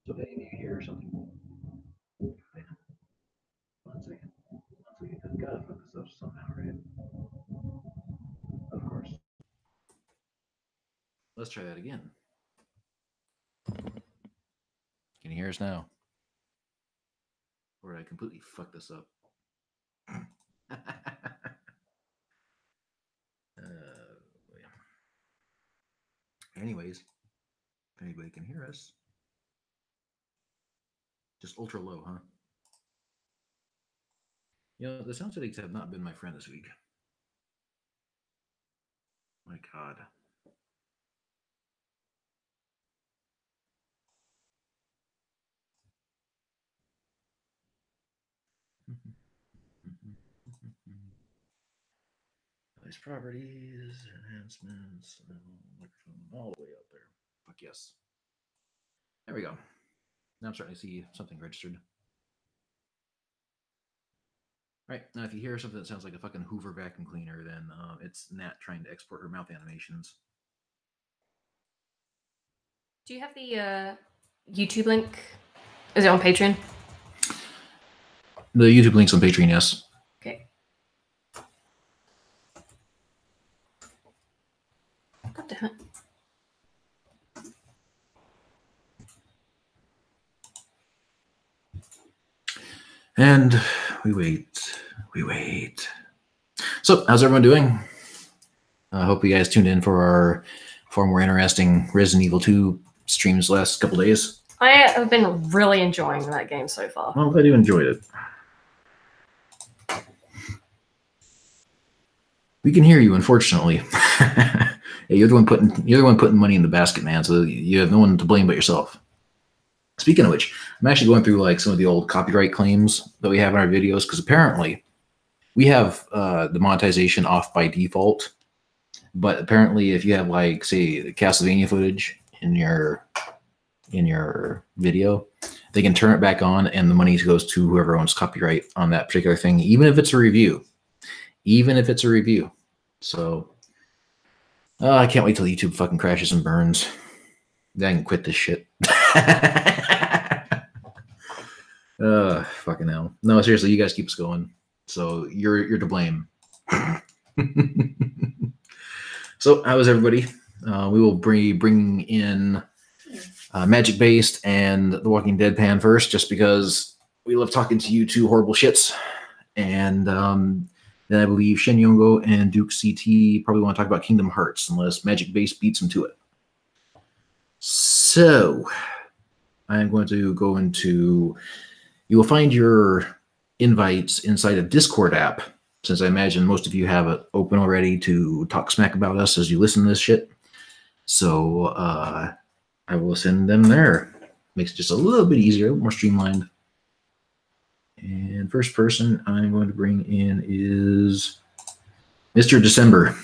So if any of you hear something, one second. I've got to fuck this up somehow, right? Of course. Let's try that again. Can you hear us now? Or did I completely fuck this up? Anyways, if anybody can hear us, just ultra low, huh? You know, the sound settings have not been my friend this week. My God. Nice properties, enhancements, microphone all the way out there. Fuck yes. There we go. Now I'm starting to see something registered. All right, now if you hear something that sounds like a fucking Hoover vacuum cleaner, then it's Nat trying to export her mouth animations. Do you have the YouTube link? Is it on Patreon? The YouTube link's on Patreon, yes. Okay. God damn it. And we wait. So, how's everyone doing? I hope you guys tuned in for our far more interesting Resident Evil 2 streams the last couple days. I have been really enjoying that game so far. Well, I'm glad you enjoyed it. We can hear you, unfortunately. Yeah, you're the one putting money in the basket, man. So you have no one to blame but yourself. Speaking of which, I'm actually going through like some of the old copyright claims that we have in our videos because apparently we have the monetization off by default. But apparently, if you have like say the Castlevania footage in your video, they can turn it back on, and the money goes to whoever owns copyright on that particular thing, even if it's a review. So I can't wait till YouTube fucking crashes and burns. Then I can quit this shit. Fucking hell. No, seriously, you guys keep us going. So you're to blame. So how is everybody? We will be bringing in Magic Based and The Walking Dead Pan first, just because we love talking to you two horrible shits. And then I believe Shen Yongo and Duke CT probably want to talk about Kingdom Hearts, unless Magic Based beats them to it. So I'm going to go into... You will find your invites inside a Discord app, since I imagine most of you have it open already to talk smack about us as you listen to this shit. So I will send them there. Makes it just a little bit easier, a little more streamlined. And first person I'm going to bring in is Mr. December.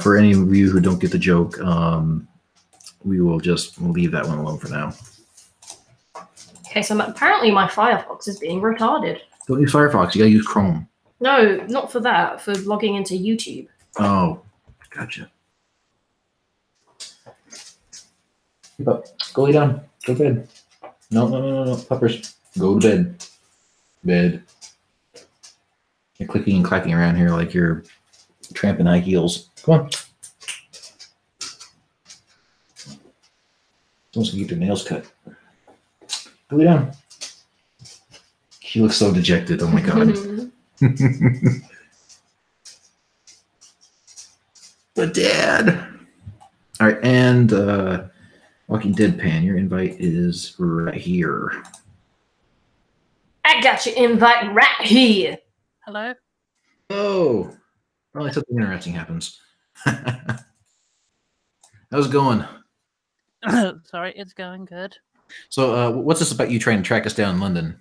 For any of you who don't get the joke, we will just leave that one alone for now. Okay, so apparently my Firefox is being retarded. Don't use Firefox, you gotta use Chrome. No, not for that, for logging into YouTube. Oh, gotcha. Go lay down. Go to bed. No. Puppers. Go to bed. Bed. You're clicking and clacking around here like you're tramping high heels. Come on. Someone's gonna get their nails cut. Go lay down. She looks so dejected. Oh my god. But Dad. All right, and Walking Dead Pan, your invite is right here. I got your invite right here. Hello? Oh, well, something interesting happens. How's it going? Sorry, it's going good. So, what's this about you trying to track us down in London?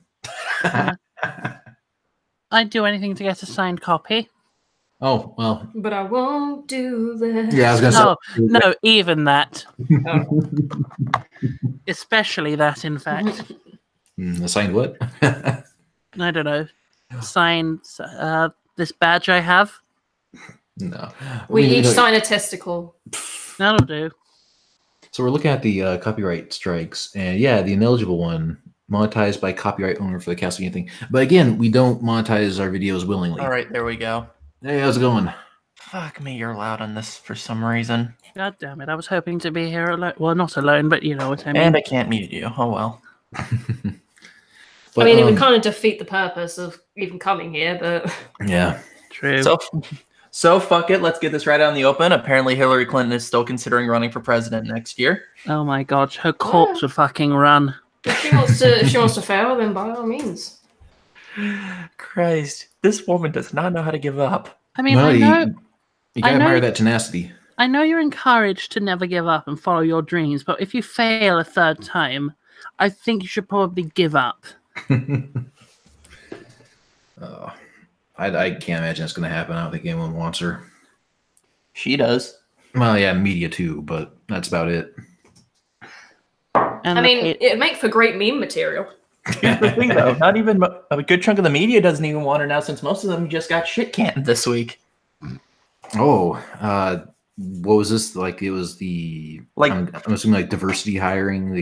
I'd do anything to get a signed copy. Oh, well. But I won't do that. Yeah, I was going to say. Oh, no, even that. Especially that, in fact. Signed what? I don't know. Sign this badge I have. No. We each sign a testicle. That'll do. So we're looking at the copyright strikes, and yeah, the ineligible one monetized by copyright owner for the Castlevania thing. But again, we don't monetize our videos willingly. All right, there we go. Hey, how's it going? Fuck me, you're loud on this for some reason. God damn it! I was hoping to be here alone. Well, not alone, but you know what I mean. And I can't mute you. Oh well. But, I mean, it would kind of defeat the purpose of even coming here, but yeah. True. So fuck it. Let's get this right out in the open. Apparently, Hillary Clinton is still considering running for president next year. Oh my god, her corpse would fucking run. if she wants to fail, then by all means. Christ, this woman does not know how to give up. I mean, Well, I know. you gotta I know- admire that tenacity. I know you're encouraged to never give up and follow your dreams, but if you fail a third time, I think you should probably give up. I can't imagine it's going to happen. I don't think anyone wants her. She does. Well, yeah, media too, but that's about it. And I mean, it'd make for great meme material. Here's the thing, though. Not even a good chunk of the media doesn't even want her now, since most of them just got shit canned this week. Oh, what was this? Like, it was the I'm assuming like diversity hiring,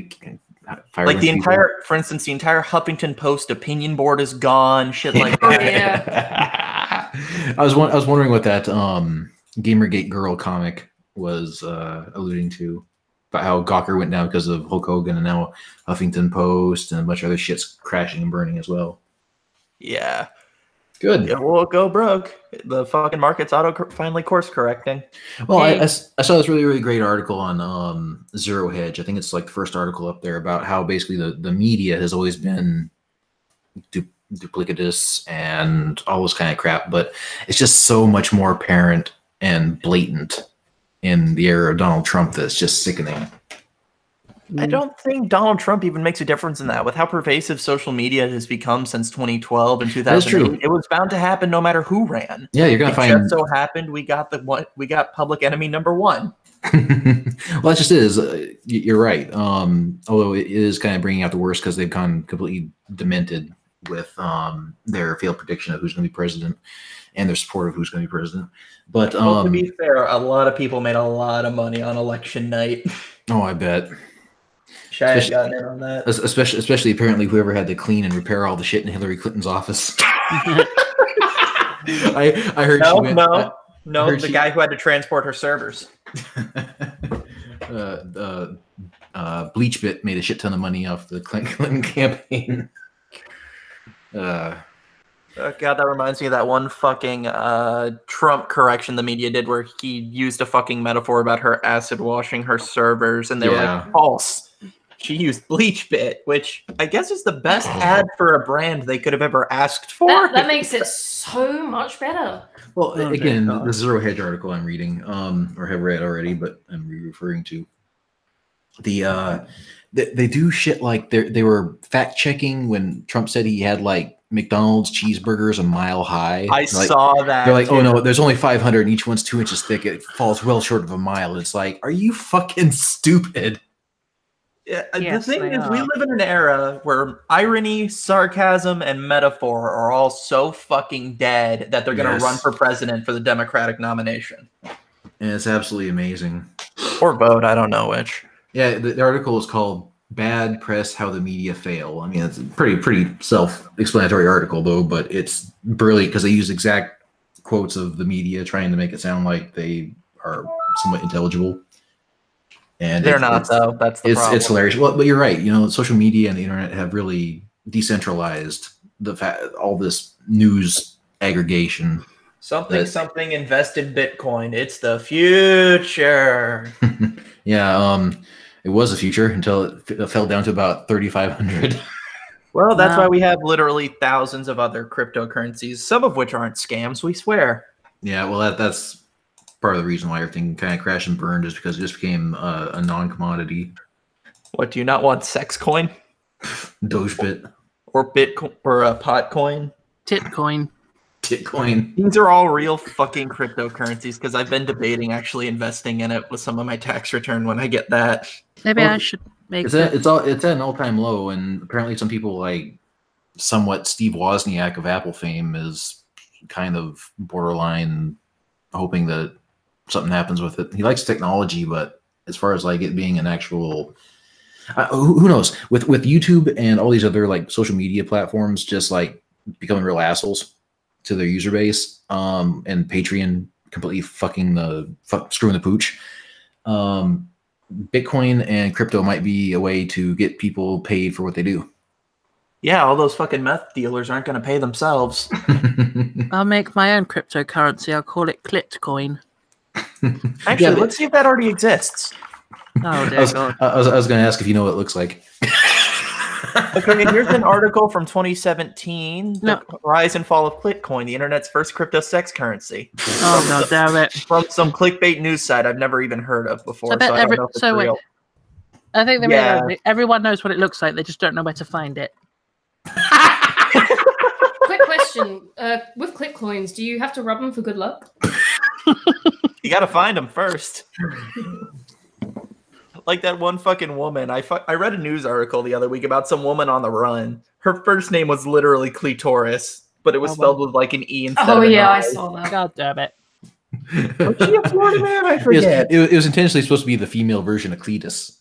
Like the entire, for instance, the entire Huffington Post opinion board is gone. Shit like that. Yeah. I was wondering what that Gamergate girl comic was alluding to, about how Gawker went down because of Hulk Hogan, and now Huffington Post and a bunch of other shit's crashing and burning as well. Yeah. Good. Yeah, we'll go broke. The fucking market's finally course correcting. Well, Hey. I saw this really great article on Zero Hedge. I think it's like the first article up there about how basically the media has always been duplicitous and all this kind of crap, but it's just so much more apparent and blatant in the era of Donald Trump that's just sickening. I don't think Donald Trump even makes a difference in that. With how pervasive social media has become since 2012 and 2008, it was bound to happen no matter who ran. Yeah, you're gonna It find. just so happened we got public enemy number one. Well, that just is. You're right. Although it is kind of bringing out the worst because they've gone completely demented with their failed prediction of who's going to be president and their support of who's going to be president. But Well, to be fair, a lot of people made a lot of money on election night. oh, I bet. Shia got in on that. Especially apparently whoever had to clean and repair all the shit in Hillary Clinton's office. I heard she went. No, heard the she- guy who had to transport her servers. BleachBit made a shit ton of money off the Clinton campaign. Oh, God, that reminds me of that one fucking Trump correction the media did where he used a fucking metaphor about her acid washing her servers, and they were like, false. She used BleachBit, which I guess is the best ad for a brand they could have ever asked for. That makes it so much better. Well, Oh, again, dear God. the Zero Hedge article I'm reading, or have read already, but I'm referring to they do shit like they were fact checking when Trump said he had like McDonald's cheeseburgers a mile high. I saw that. They're like, too. oh no, there's only 500 and each one's 2 inches thick. It falls well short of a mile. It's like, are you fucking stupid? Yeah, Yes, the thing they is, we are. live in an era where irony, sarcasm, and metaphor are all so fucking dead that they're going to Yes. run for president for the Democratic nomination. And it's absolutely amazing. Or vote, I don't know which. Yeah, the article is called "Bad Press: How the Media Fail." I mean, it's a pretty self-explanatory article though, but it's brilliant because they use exact quotes of the media, trying to make it sound like they are somewhat intelligible. And They're not, though. That's the problem. It's hilarious. Well, but you're right. You know, social media and the internet have really decentralized all this news aggregation. Something invest in Bitcoin. It's the future. Yeah, it was the future until it fell down to about 3,500. Well, that's Wow. why we have literally thousands of other cryptocurrencies, some of which aren't scams, we swear. Yeah, well, that's part of the reason why everything kind of crashed and burned, is because it just became a non-commodity. What, do you not want Sexcoin? Dogebit, Or Bitcoin? Or Potcoin? Titcoin. Bitcoin. These are all real fucking cryptocurrencies because I've been debating actually investing in it with some of my tax return when I get that. Maybe Well, I should make It's at an all-time low, and apparently some people like somewhat Steve Wozniak of Apple fame is kind of borderline hoping that something happens with it. He likes technology, but as far as like it being an actual. Who knows? With YouTube and all these other like social media platforms, just like becoming real assholes to their user base, and Patreon completely screwing the pooch. Bitcoin and crypto might be a way to get people paid for what they do. Yeah, all those fucking meth dealers aren't going to pay themselves. I'll make my own cryptocurrency. I'll call it Clitcoin. Actually, let's see if that already exists. Oh, dear God. I was going to ask if you know what it looks like. Okay, here's an article from 2017. The rise and fall of Clitcoin, the internet's first crypto sex currency. Oh, God damn it. From some clickbait news site I've never even heard of before. I don't know if it's real. I think they realize everyone knows what it looks like. They just don't know where to find it. Quick question. With Clitcoins, do you have to rub them for good luck? You got to find them first. Like that one fucking woman. I read a news article the other week about some woman on the run. Her first name was literally Clitoris, but it was spelled with like an E instead of an I. I saw that. God damn it. Was she a Florida man? I forget. It was intentionally supposed to be the female version of Cletus.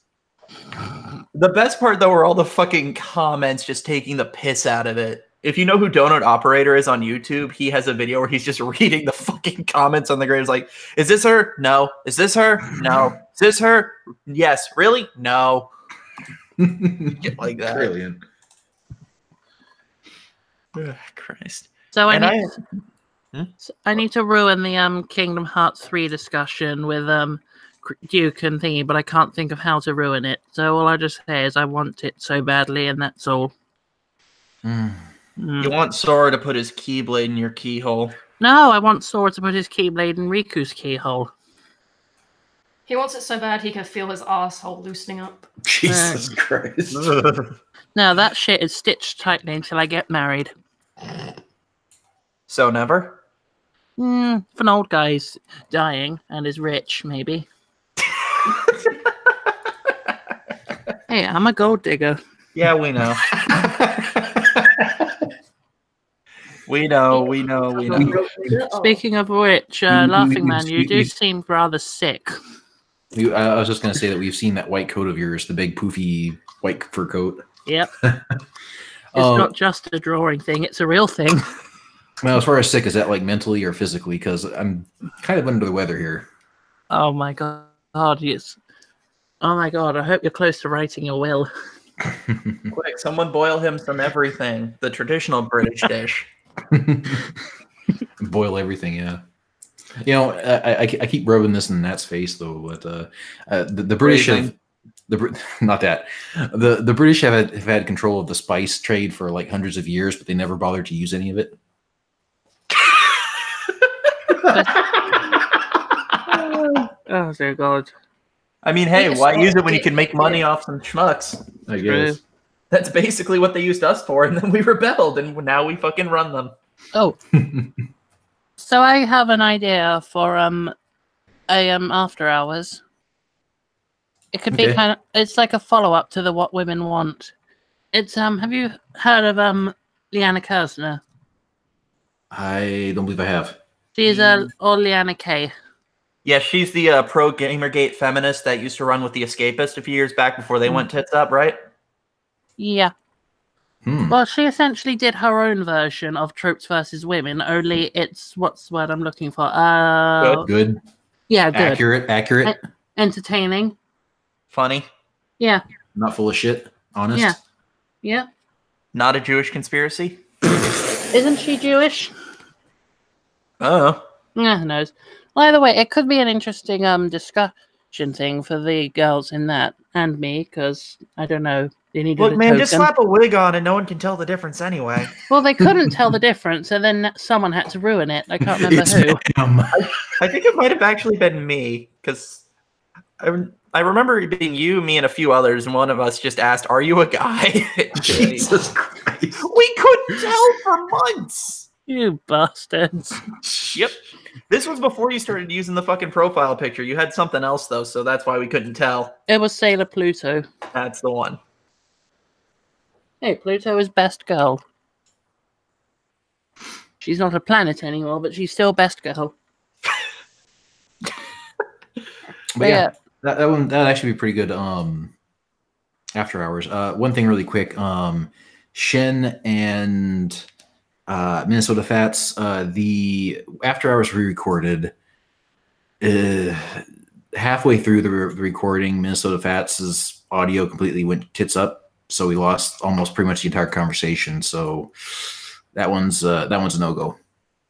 The best part, though, were all the fucking comments just taking the piss out of it. If you know who Donut Operator is on YouTube, he has a video where he's just reading the fucking comments on the graves like, is this her? No. Is this her? No. Is this her? Yes. Really? No. Get like that. Brilliant. Ugh, Christ. So I need to ruin the Kingdom Hearts 3 discussion with Duke and thingy, but I can't think of how to ruin it. So all I just say is I want it so badly, and that's all. You want Sora to put his keyblade in your keyhole. No, I want Sora to put his keyblade in Riku's keyhole. He wants it so bad he can feel his asshole loosening up. Jesus Christ. No, that shit is stitched tightly until I get married. So never? If an old guy's dying and is rich, maybe. Hey, I'm a gold digger. Yeah, we know. We know. Speaking of which, Laughing Man, you do seem rather sick. I was just going to say that we've seen that white coat of yours, the big poofy white fur coat. Yep. It's not just a drawing thing, it's a real thing. Well, as far as sick, is that like mentally or physically? Because I'm kind of under the weather here. Oh my God, yes. Oh my God, I hope you're close to writing your will. Quick, someone boil him some everything. The traditional British dish. Boil everything, yeah. You know, I keep rubbing this in Nat's face though, but the British have not that the British have had control of the spice trade for like hundreds of years, but they never bothered to use any of it. Oh dear God. I mean, hey, why use it when you can make money off some schmucks? I guess. That's basically what they used us for, and then we rebelled, and now we fucking run them. Oh. So I have an idea for after hours. It could be kind of, it's like a follow-up to the What Women Want. It's have you heard of Leanna Kersner? I don't believe I have. She's or Leanna K. Yeah, she's the pro Gamergate feminist that used to run with the Escapist a few years back before they went tits up, right? Yeah. Well, she essentially did her own version of Tropes versus Women, only it's, what's the word I'm looking for? Good. Yeah, good. Accurate. Entertaining. Funny. Yeah. Not full of shit. Honest. Yeah. Yeah. Not a Jewish conspiracy. Isn't she Jewish? Oh. Yeah, who knows? Well, either way, it could be an interesting discussion thing for the girls in that and me, because I don't know. They needed Look, a man, token. just slap a wig on and no one can tell the difference anyway. Well, they couldn't tell the difference, and then someone had to ruin it. I can't remember who. I think it might have actually been me, because I remember it being you, me, and a few others, and one of us just asked, "Are you a guy?" Jesus Christ. We couldn't tell for months. You bastards. Yep. This was before you started using the fucking profile picture. You had something else, though, so that's why we couldn't tell. It was Sailor Pluto. That's the one. Hey, Pluto is best girl. She's not a planet anymore, but she's still best girl. But yeah, That'd actually be pretty good. After hours. One thing really quick. Shen and Minnesota Fats. The after hours re-recorded. Halfway through the recording, Minnesota Fats' audio completely went tits up, so we lost almost pretty much the entire conversation. So that one's a no-go.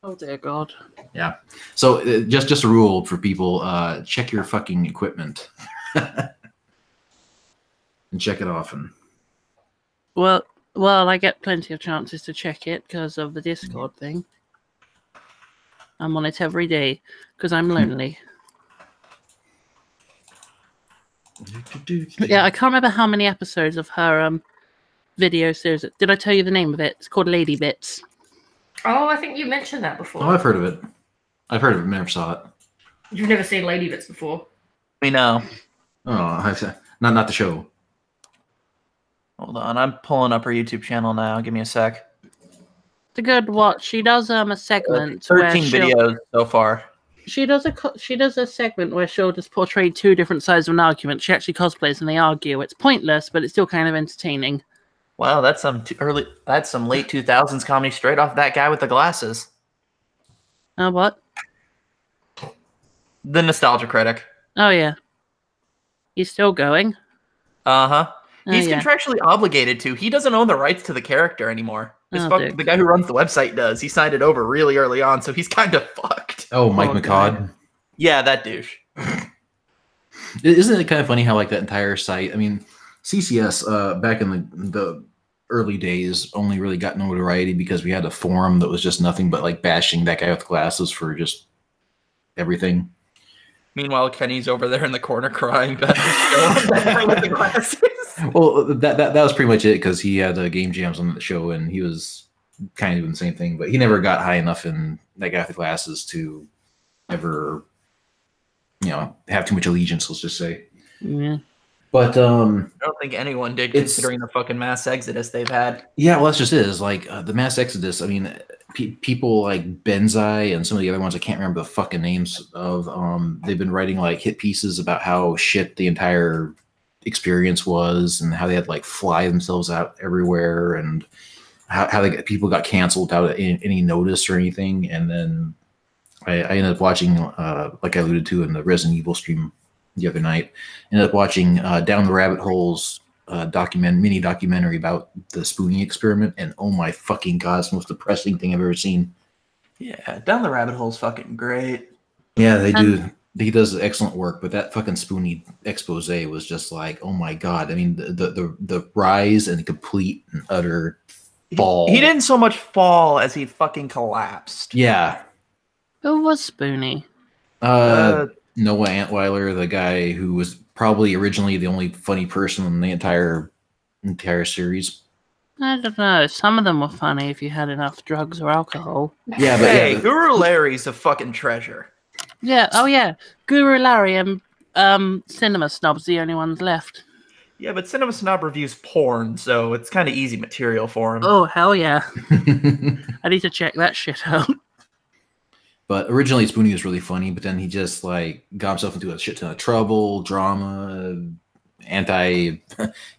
Oh dear God. Yeah. So just a rule for people: check your fucking equipment and check it often. Well, I get plenty of chances to check it because of the Discord thing. I'm on it every day because I'm lonely. Yeah, I can't remember how many episodes of her video series. Did I tell you the name of it? It's called Lady Bits. Oh, I think you mentioned that before. Oh, I've heard of it. I've heard of it, never saw it. You've never seen Lady Bits before? We know. Oh, not the show. Hold on, I'm pulling up her YouTube channel now. Give me a sec. It's a good watch. She does a segment. 13 videos so far. She does a segment where she'll just portray two different sides of an argument. She actually cosplays and they argue. It's pointless, but it's still kind of entertaining. Wow, that's some late 2000s comedy straight off that guy with the glasses. What? The Nostalgia Critic. Oh yeah. He's still going. Uh-huh. He's yeah. contractually obligated to. He doesn't own the rights to the character anymore. The guy who runs the website does. He signed it over really early on, so he's kind of fucked. Oh, Mike McCod. Yeah, that douche. Isn't it kind of funny how like that entire site? I mean, CCS back in the early days only really got notoriety because we had a forum that was just nothing but like bashing that guy with glasses for just everything. Meanwhile, Kenny's over there in the corner crying about the show with the glasses. Well, that was pretty much it because he had game jams on the show and he was kind of doing the same thing, but he never got high enough in that guy with the glasses to ever, have too much allegiance. Let's just say. Yeah. But I don't think anyone did, considering the fucking mass exodus they've had. Yeah, well, that's just it. Is like the mass exodus. I mean, people like Benzai and some of the other ones I can't remember the fucking names of. They've been writing like hit pieces about how shit the entire experience was and how they had to like fly themselves out everywhere and how people got canceled without any notice or anything. And then I ended up watching, like I alluded to in the Resident Evil stream the other night, ended up watching Down the Rabbit Hole's mini documentary about the spooning experiment, and oh my fucking god, it's the most depressing thing I've ever seen. Yeah, Down the Rabbit Hole's fucking great. Yeah, they do. He does excellent work, but that fucking Spoonie expose was just like, oh my god. I mean, the rise and complete and utter fall. He didn't so much fall as he fucking collapsed. Yeah. Who was Spoonie? Noah Antweiler, the guy who was probably originally the only funny person in the entire series. I don't know. Some of them were funny if you had enough drugs or alcohol. Yeah, but hey, Guru Larry's a fucking treasure. Yeah. Oh yeah, Guru Larry and Cinema Snob's the only ones left. Yeah, but Cinema Snob reviews porn, so it's kind of easy material for him. Oh hell yeah! I need to check that shit out. But originally Spoonie was really funny, but then he just like got himself into a shit ton of trouble, drama, he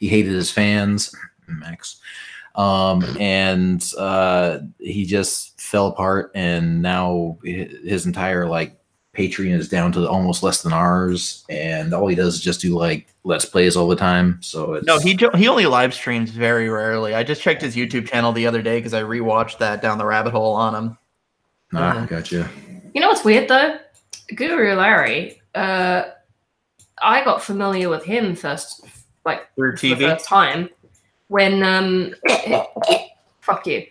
hated his fans, Max. And he just fell apart, and now his entire like Patreon is down to almost less than ours, and all he does is just do like Let's Plays all the time. So it's... No, he only live streams very rarely. I just checked his YouTube channel the other day because I rewatched that Down the Rabbit Hole on him. Gotcha. You know what's weird though? Guru Larry, I got familiar with him first, like through TV, the first time when fuck you,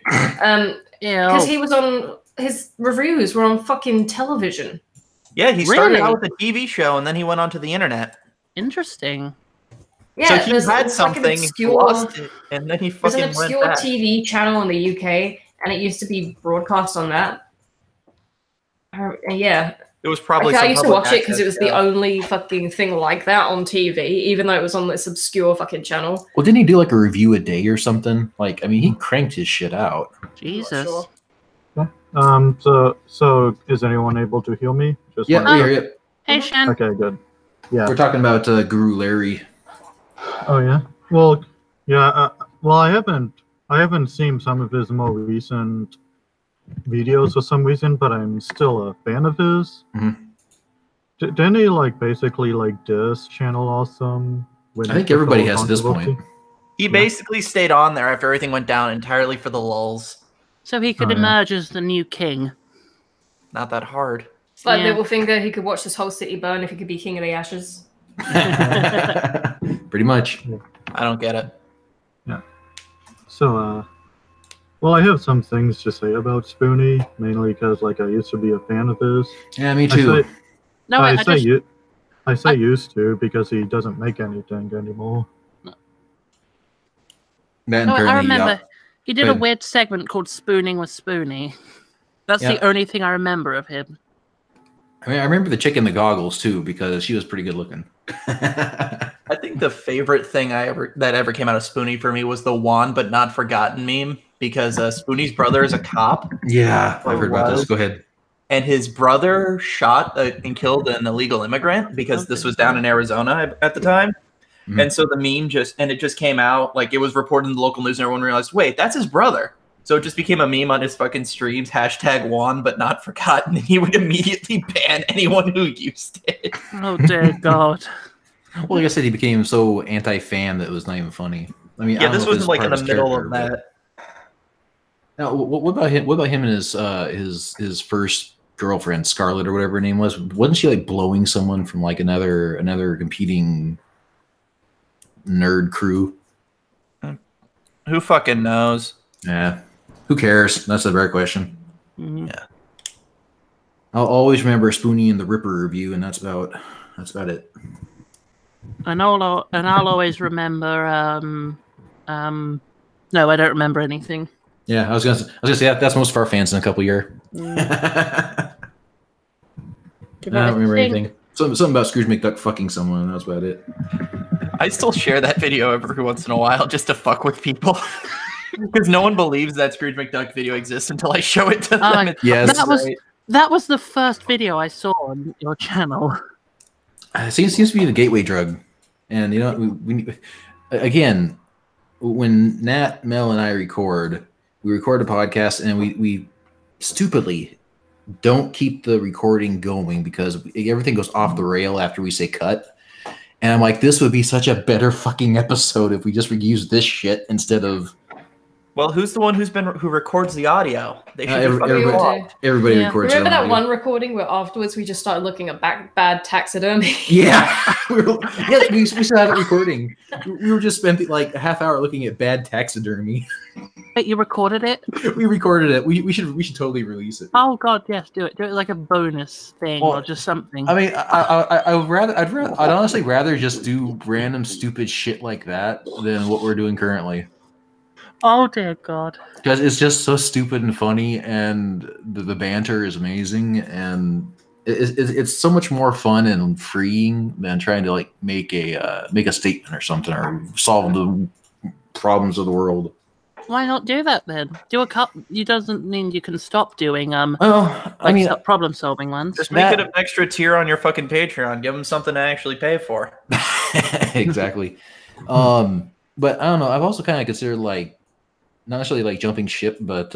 because he was on, his reviews were on fucking television. Yeah, he started out with a TV show and then he went onto the internet. Interesting. Yeah, so he had something, lost it, and then he fucking went back. There's an obscure TV channel in the UK, and it used to be broadcast on that. Yeah. It was probably. I used to watch it because it was the only fucking thing like that on TV, even though it was on this obscure fucking channel. Well, didn't he do like a review a day or something? Like, I mean, he cranked his shit out. Jesus. Sure. So is anyone able to heal me? Just Hey, Shan. Okay, good. We're talking about Guru Larry. Oh yeah. Well, yeah. Well, I haven't seen some of his more recent videos for some reason, but I'm still a fan of his. Mm-hmm. Didn't he like basically like diss Channel Awesome? I think everybody has at this point. He basically stayed on there after everything went down entirely for the lulz. So he could emerge as the new king. Not that hard. It's like Littlefinger, he could watch this whole city burn if he could be king of the ashes. Pretty much. I don't get it. Yeah. So, well, I have some things to say about Spoonie, mainly because, like, I used to be a fan of his. Yeah, me too. I say used to because he doesn't make anything anymore. I remember he did a weird segment called Spooning with Spoonie. That's the only thing I remember of him. I mean, I remember the chick in the goggles too because she was pretty good looking. I think the favorite thing that ever came out of Spoonie for me was the "Won but not forgotten" meme because Spoonie's brother is a cop. Yeah, I've heard about this. Go ahead. And his brother shot and killed an illegal immigrant because this was down in Arizona at the time. Mm-hmm. And so the meme just came out, like it was reported in the local news and everyone realized, wait, that's his brother. So it just became a meme on his fucking streams, #Won but not forgotten. And he would immediately ban anyone who used it. Oh, dear God. Well, like I said, he became so anti-fan that it was not even funny. I mean, yeah, this was like in the middle of that. Now, what about him? What about him and his first girlfriend, Scarlett or whatever her name was? Wasn't she like blowing someone from like another competing nerd crew? Who fucking knows? Yeah, who cares? That's the right question. Mm-hmm. Yeah, I'll always remember Spoonie and the Ripper review, and that's about it. And I'll always remember. No, I don't remember anything. Yeah, I was gonna say that's most of our fans in a couple years. I don't remember anything. Something about Scrooge McDuck fucking someone. That's about it. I still share that video every once in a while just to fuck with people. Because no one believes that Scrooge McDuck video exists until I show it to them. Yes. That was the first video I saw on your channel. It seems to be the gateway drug. And, you know, we again, when Nat, Mel, and I record a podcast and we stupidly don't keep the recording going because everything goes off the rail after we say cut. And I'm like, this would be such a better fucking episode if we just reuse this shit instead of... Well, who's the one who records the audio? They should everybody records. Remember that one recording where afterwards we just started looking at bad taxidermy? Yeah, we still have it recording. We were just spent like a half hour looking at bad taxidermy. But you recorded it? We recorded it. We should totally release it. Oh God, yes, do it. Do it like a bonus thing or just something. I mean, I'd honestly rather just do random stupid shit like that than what we're doing currently. Oh dear God! Because it's just so stupid and funny, and the banter is amazing, and it's so much more fun and freeing than trying to like make a statement or something or solve the problems of the world. Why not do that then? Do a couple. It doesn't mean you can stop doing problem solving ones. Just make it an extra tier on your fucking Patreon. Give them something to actually pay for. Exactly. But I don't know. I've also kind of considered like. Not necessarily like jumping ship, but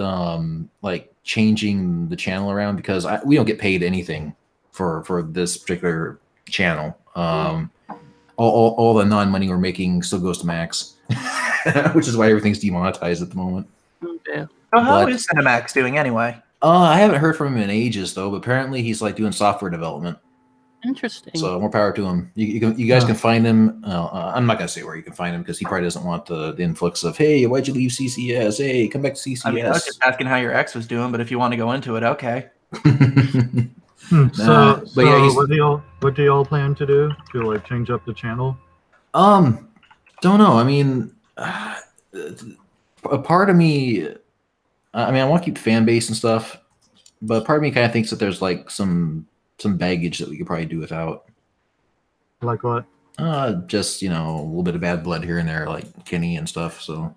like changing the channel around because we don't get paid anything for this particular channel. All the non-money we're making still goes to Max, which is why everything's demonetized at the moment. Yeah. So how is Cinemax doing anyway? I haven't heard from him in ages though, but apparently he's like doing software development. Interesting. So more power to him. You guys can find him. I'm not gonna say where you can find him because he probably doesn't want the influx of hey, why'd you leave CCS? Hey, come back to CCS. I mean, I was just asking how your ex was doing, but if you want to go into it, okay. So what do y'all plan to do to like change up the channel? Don't know. I mean, a part of me. I mean, I want to keep the fan base and stuff, but part of me kind of thinks that there's like some baggage that we could probably do without. Like what? Just, a little bit of bad blood here and there, like Kenny and stuff. So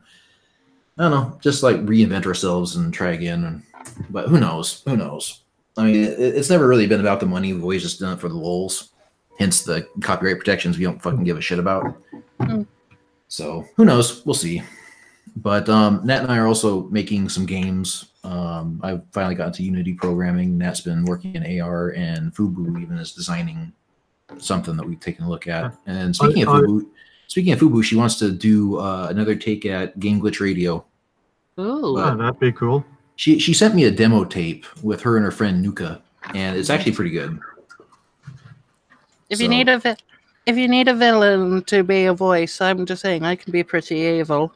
I don't know, just like reinvent ourselves and try again. But who knows? I mean, it's never really been about the money. We've always just done it for the lulz. hence the copyright protections we don't fucking give a shit about. So who knows? We'll see. But Nat and I are also making some games. I've finally gotten to Unity programming. Nat's been working in AR, and Fubu even is designing something that we've taken a look at. And speaking of Fubu, she wants to do another take at Game Glitch Radio. Ooh, that'd be cool. She sent me a demo tape with her and her friend Nuka, and it's actually pretty good. If you need a villain to be a voice, I'm just saying I can be pretty evil.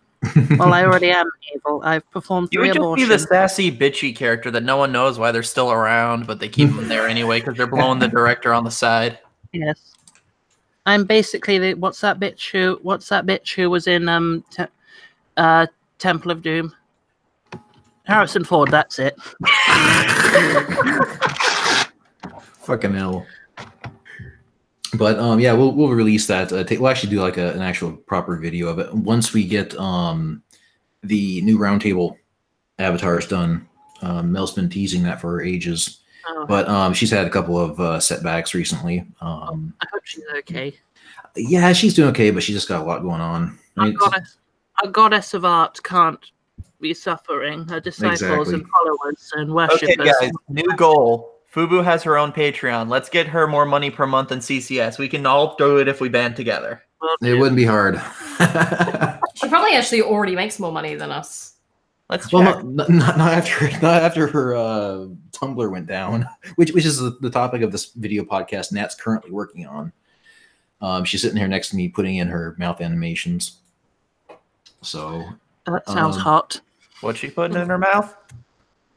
Well, I already am evil. I've performed 3 abortions. You would just be the sassy, bitchy character that no one knows why they're still around, but they keep them there anyway because they're blowing the director on the side. Yes, I'm basically the what's that bitch who was in Temple of Doom. Harrison Ford. That's it. Fucking hell. But yeah, we'll release that. We'll actually do like an actual proper video of it once we get the new roundtable avatars done. Mel's been teasing that for ages, but she's had a couple of setbacks recently. I hope she's okay. Yeah, she's doing okay, but she just got a lot going on. A goddess of art can't be suffering. Her disciples and followers and worshippers. Okay, guys, new goal. Fubu has her own Patreon. Let's get her more money per month than CCS. We can all do it if we band together. It wouldn't be hard. She probably actually already makes more money than us. Let's check. Not after her Tumblr went down, which is the topic of this video podcast Nat's currently working on. She's sitting here next to me putting in her mouth animations. So that sounds hot. What's she putting in her mouth?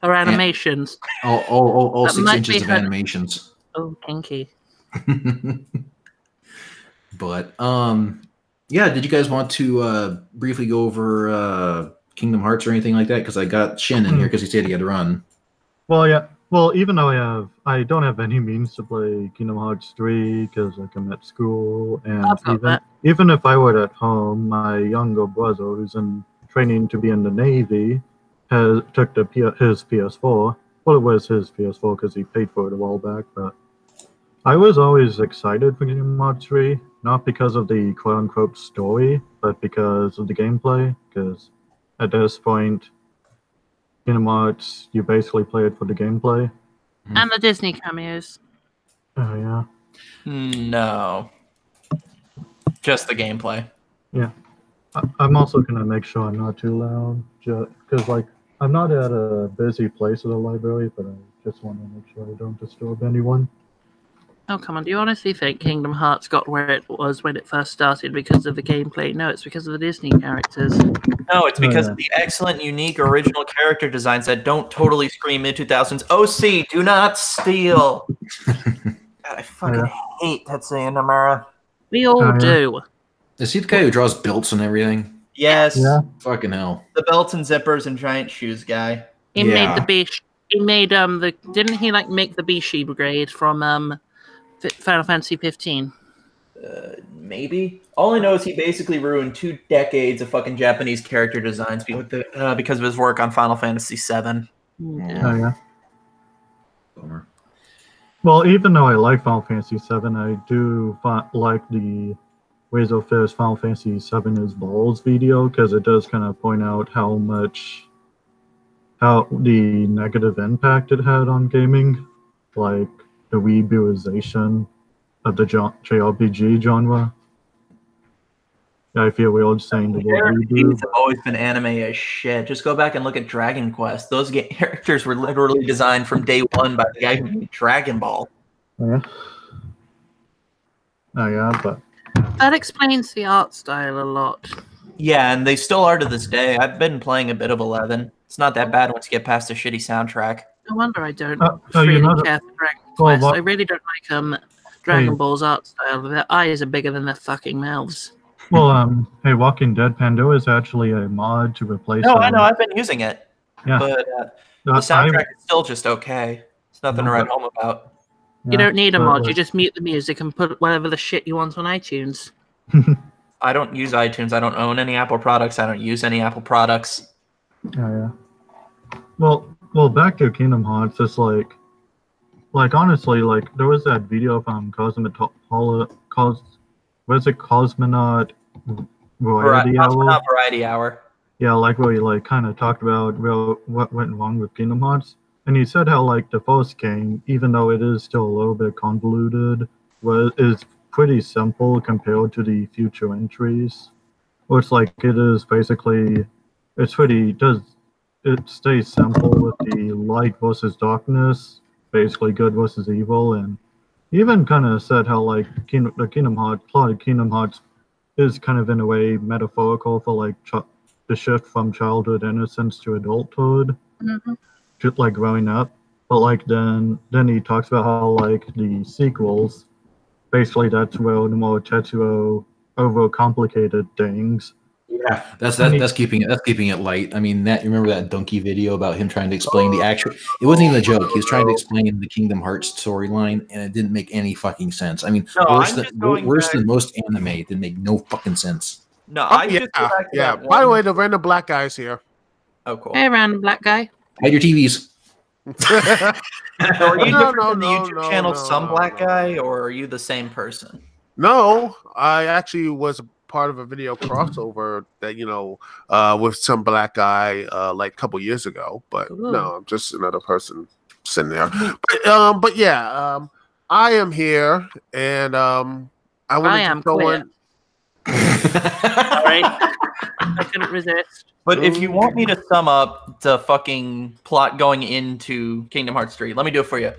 Her animations. All 6 inches of animations. Oh, pinky. But yeah, did you guys want to briefly go over Kingdom Hearts or anything like that? Because I got Shin in here because he said he had to run. Well, yeah. Well, even though I don't have any means to play Kingdom Hearts 3 because like I'm at school, and even if I were at home, my younger brother who's in training to be in the Navy took his PS4. Well, it was his PS4 because he paid for it a while back, but I was always excited for Kingdom Hearts 3, not because of the quote-unquote story, but because of the gameplay, because at this point, Kingdom Hearts, you basically play it for the gameplay. And the Disney cameos. Oh, yeah. No. Just the gameplay. Yeah. I'm also going to make sure I'm not too loud, because, like, I'm not at a busy place at the library, but I just want to make sure I don't disturb anyone. Oh, come on. Do you honestly think Kingdom Hearts got where it was when it first started because of the gameplay? No, it's because of the Disney characters. No, it's because of the excellent, unique, original character designs that don't totally scream mid-2000s. OC, do not steal! God, I fucking hate Tetsuya Nomura. We all do. Is he the guy who draws belts and everything? Yes. Yeah. Fucking hell. The belts and zippers and giant shoes guy. He made the Bishi. He made didn't he like make the Bishi Brigade from Final Fantasy 15? Maybe. All I know is he basically ruined 2 decades of fucking Japanese character designs because of his work on Final Fantasy 7. Yeah. Oh, yeah. Bummer. Well, even though I like Final Fantasy 7, I do like the Razor Fist Final Fantasy 7 is Balls video, because it does kind of point out how the negative impact it had on gaming, like the weebuization of the JRPG genre. I feel weird saying the word weeboo. Have always been anime as shit. Just go back and look at Dragon Quest. Those characters were literally designed from day one by the guy who made Dragon Ball. Yeah. Oh yeah, but that explains the art style a lot. Yeah, and they still are to this day. I've been playing a bit of 11. It's not that bad once you get past the shitty soundtrack. No wonder I don't really care for Dragon Quest. I really don't like Dragon Ball's art style. Their eyes are bigger than their fucking mouths. Well, hey, Walking Dead Pandora is actually a mod to replace. No, I know. I've been using it. Yeah. But the soundtrack is still just okay. It's nothing to write home about. You don't need a mod. You just mute the music and put whatever the shit you want on iTunes. I don't use iTunes. I don't own any Apple products. I don't use any Apple products. Oh, yeah. Well, back to Kingdom Hearts. It's like like honestly, like there was that video from Cosmonaut Variety Hour? Cosmonaut Variety Hour. Yeah, like where he like kind of talked about what went wrong with Kingdom Hearts, and he said how like the first game, even though it is still a little bit convoluted, is pretty simple compared to the future entries. Where it's like it is basically, it stays simple with the light versus darkness, basically good versus evil, and even kind of said how like the Kingdom Hearts plot of Kingdom Hearts is kind of in a way metaphorical for like the shift from childhood innocence to adulthood, just like growing up. But like then he talks about how like the sequels, basically that's where the more Tetsuo overcomplicated things. Yeah, that's keeping it light. I mean, that you remember that donkey video about him trying to explain the actual? It wasn't even a joke. He was trying to explain the Kingdom Hearts storyline, and it didn't make any fucking sense. I mean, worse than most anime. It didn't make no fucking sense. No, yeah. By the way, the random black guy's here. Oh, cool. Hey, random black guy. Hide your TVs. Are you different than the YouTube channel Some Black Guy, or are you the same person? No, I actually was part of a video crossover that with Some Black Guy like a couple years ago, but no, I'm just another person sitting there. But yeah, I am here, and I wanted to go in. Sorry, I couldn't resist. But if you want me to sum up the fucking plot going into Kingdom Hearts 3, let me do it for you.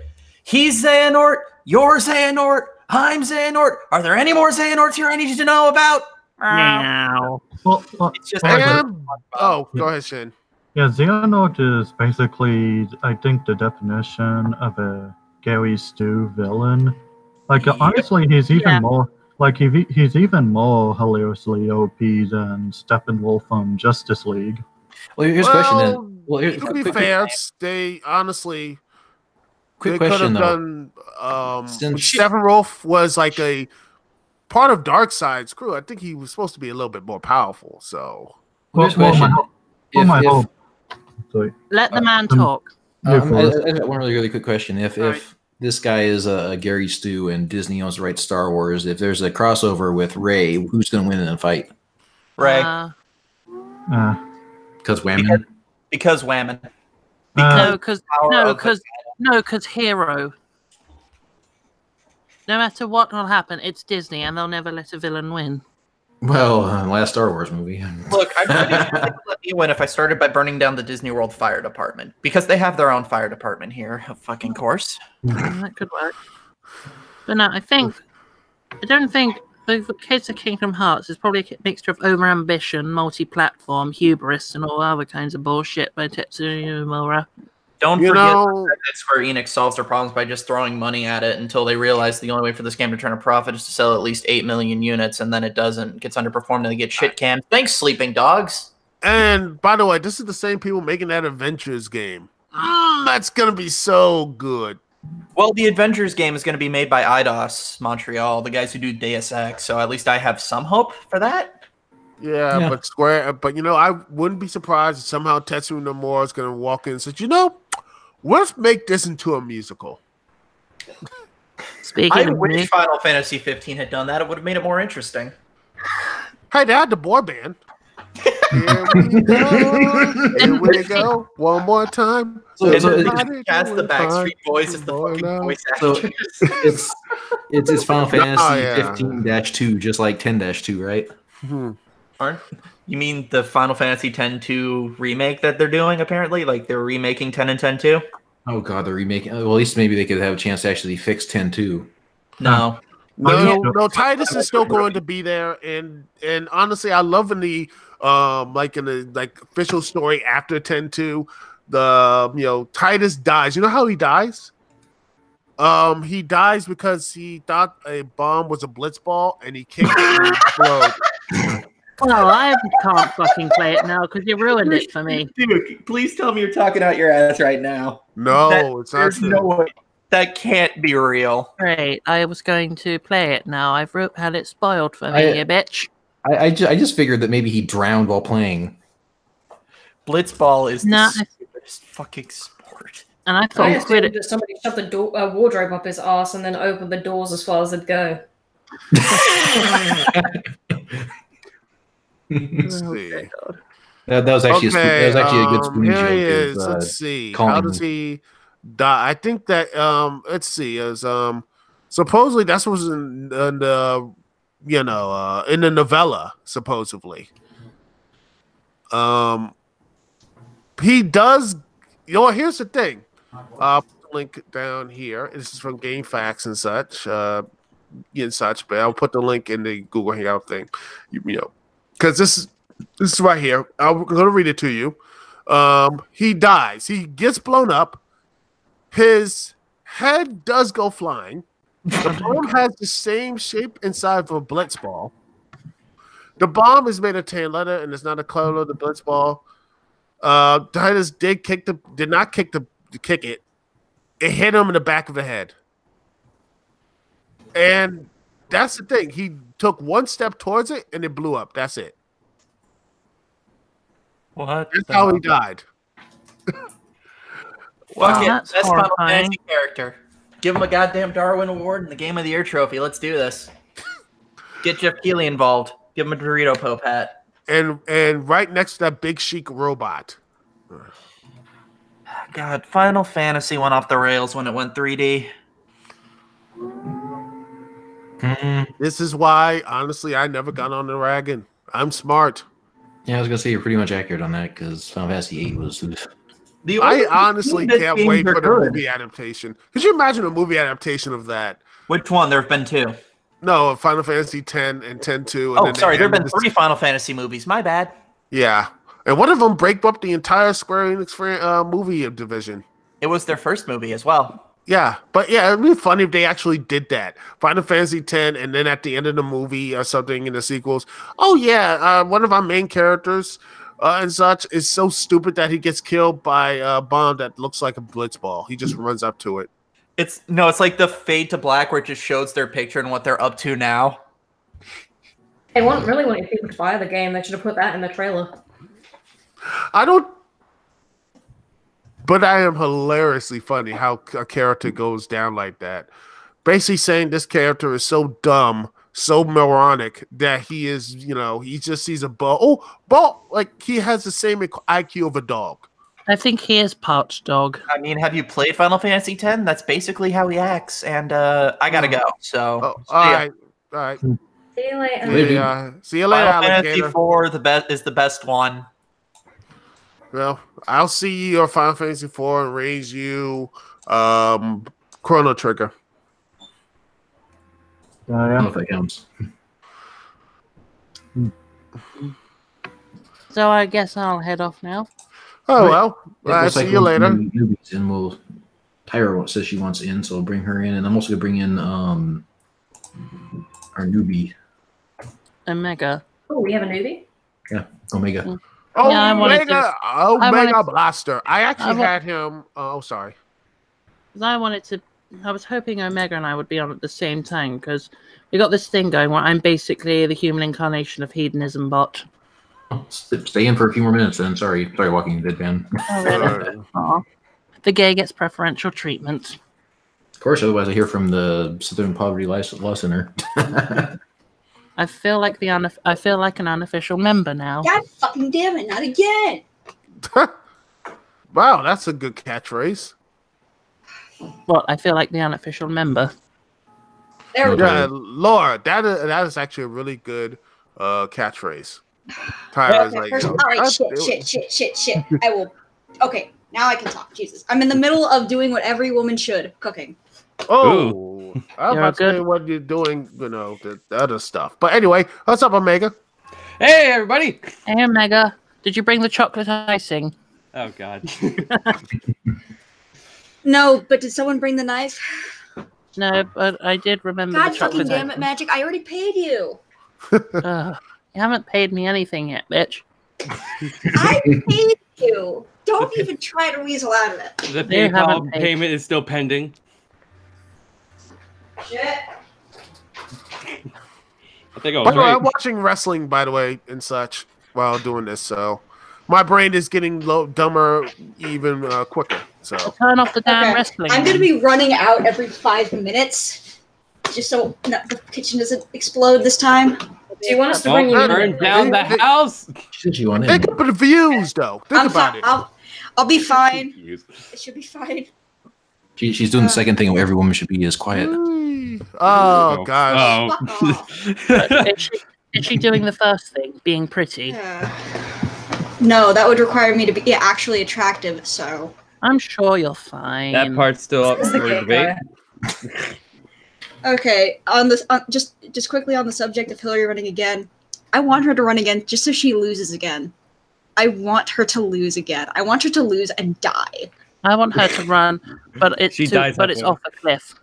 He's Xehanort, you're Xehanort, I'm Xehanort. Are there any more Xehanorts here I need you to know about? Meow. It's just go ahead, Shin. Yeah, Xehanort is basically, I think, the definition of a Gary Stu villain. Like, honestly, he's even more. Like he's even more hilariously OP than Steppenwolf from Justice League. Well, here's a question then. Well, to be fair, they honestly quick could question have though. done. Steppenwolf was like a part of Darkseid's crew. I think he was supposed to be a little bit more powerful. So, Let the man talk. I got one really quick question. If this guy is a Gary Stu and Disney owns the right to Star Wars, if there's a crossover with Rey, who's going to win in a fight? Rey. Because Whammon? Because Whammon. Because Hero. No matter what will happen, it's Disney, and they'll never let a villain win. Well, last Star Wars movie. Look, I'm pretty sure they would let me win if I started by burning down the Disney World Fire Department, because they have their own fire department here, of fucking course. That could work. But no, I don't think the case of Kingdom Hearts is probably a mixture of overambition, multi-platform, hubris, and all other kinds of bullshit by Tetsuya Nomura. Don't forget that Square Enix solves their problems by just throwing money at it until they realize the only way for this game to turn a profit is to sell at least 8 million units, and then it doesn't. It gets underperformed and they get shit canned. Thanks, Sleeping Dogs. And by the way, this is the same people making that Adventures game. That's going to be so good. Well, the Adventures game is going to be made by Eidos Montreal, the guys who do Deus Ex, so at least I have some hope for that. Yeah. But I wouldn't be surprised if somehow Tetsuya Nomura is going to walk in and say, let's make this into a musical. I wish Final Fantasy 15 had done that. It would have made it more interesting. Hey, they had the boy band. Here we go. Here we go. One more time. So cast the Backstreet Boys as the fucking voice actors. It's Final Fantasy 15-2, just like 10-2, right? You mean the Final Fantasy X-2 remake that they're doing, apparently? Like, they're remaking 10 and 10-2? Oh, God, they're remaking... Well, at least maybe they could have a chance to actually fix 10-2. No. No, Titus is still going to be there, and honestly, I love in the official story after 10-2, Titus dies. You know how he dies? He dies because he thought a bomb was a blitzball, and he kicked it in his throat. Well, I can't fucking play it now because you ruined it for me. Dude, please tell me you're talking out your ass right now. No, it's not true. No way. That can't be real. Great, I was going to play it now. I've had it spoiled for me, you bitch. I just figured that maybe he drowned while playing. Blitzball is the stupidest fucking sport. And I I thought assumed that somebody shoved the wardrobe up his ass and then opened the doors as far as they'd go. Let's see. That was actually Okay, a good Spoony here he joke. is. Let's see. How does he die? I think that let's see. Is supposedly that's was in the in the novella supposedly. He does. Here's the thing. Link down here. This is from GameFAQs and such. But I'll put the link in the Google Hangout thing. Because this is right here. I'm going to read it to you. He dies. He gets blown up. His head does go flying. The bomb has the same shape inside of a blitz ball. The bomb is made of tan leather and it's not a color of the blitz ball. Titus did not kick it. It hit him in the back of the head. And that's the thing. He took one step towards it and it blew up. That's it. What? That's how he died. Fuck it. That's Best Final horrifying. Fantasy character. Give him a goddamn Darwin Award and the Game of the Year trophy. Let's do this. Get Jeff Keighley involved. Give him a Dorito Pope hat. And right next to that big chic robot. God, Final Fantasy went off the rails when it went 3D. This is why, honestly, I never got on the wagon. I'm smart. Yeah, I was gonna say you're pretty much accurate on that because Final Fantasy VIII was. I honestly can't wait for the movie adaptation. Could you imagine a movie adaptation of that? Which one? There have been 2. No, Final Fantasy X and X-2. Oh, sorry. There have been 3 Final Fantasy movies. My bad. Yeah. And one of them break up the entire Square Enix movie division. It was their first movie as well. Yeah. But yeah, it'd be funny if they actually did that. Final Fantasy X, and then at the end of the movie or something in the sequels, oh yeah, one of our main characters and such is so stupid that he gets killed by a bomb that looks like a blitzball. He just runs up to it. It's like the Fade to Black where it just shows their picture and what they're up to now. They really wanted people to buy the game. They should have put that in the trailer. But I am hilariously funny how a character goes down like that. Basically saying this character is so dumb, so moronic that he is, he just sees a ball. Oh, ball! Like he has the same IQ of a dog. I think he is part dog. I mean, have you played Final Fantasy X? That's basically how he acts. And I gotta go. So, all right. See you later. See you later, Final Fantasy alligator. IV is the best one. Well, I'll see you on Final Fantasy IV and raise you Chrono Trigger. I don't know if that counts. So I guess I'll head off now. Oh, well. Yeah, I'll see you later. Newbies, and Tyra says she wants in, so I'll bring her in. And I'm also going to bring in our newbie. Omega. Oh, we have a newbie? Yeah, Omega. Oh, Yeah, Omega Blaster. I actually had him. Oh, sorry. I was hoping Omega and I would be on at the same time because we got this thing going where I'm basically the human incarnation of hedonism bot. Stay in for a few more minutes then. Sorry, Walking Dead fan. Oh, really? Aw. The gay gets preferential treatment. Of course, otherwise I hear from the Southern Poverty Law Center. I feel like an unofficial member now. God fucking damn it, not again! Wow, that's a good catchphrase. What? I feel like the unofficial member. There we go. Yeah, Laura, that is actually a really good catchphrase. Tyra's like, All right, shit. I will. Okay, now I can talk. Jesus, I'm in the middle of doing what every woman should, cooking. Oh, I'm about to say what you're doing, the other stuff. But anyway, what's up, Omega? Hey, everybody! Hey, Omega. Did you bring the chocolate icing? Oh, God. No, but did someone bring the knife? No, but I did remember God the chocolate fucking damn it, icing. Magic! I already paid you. You haven't paid me anything yet, bitch. I paid you. Don't even try to weasel out of it. The PayPal payment is still pending. Shit. I think I was By the way, right. I'm watching wrestling, by the way, and such while doing this. So my brain is getting dumber even quicker. So turn off the damn wrestling. I'm going to be running out every 5 minutes, just so the kitchen doesn't explode this time. Do you want us to bring you burn down the house? Think about the views, though. Think about it. I'll be fine. It should be fine. She's doing the second thing every woman should be is quiet. Oh, God. Is she doing the first thing, being pretty? No, that would require me to be actually attractive, so... I'm sure you're fine. That part's still up for debate. Okay, just quickly on the subject of Hillary running again, I want her to run again just so she loses again. I want her to lose again. I want her to lose and die. I want her to run, but it's off a cliff.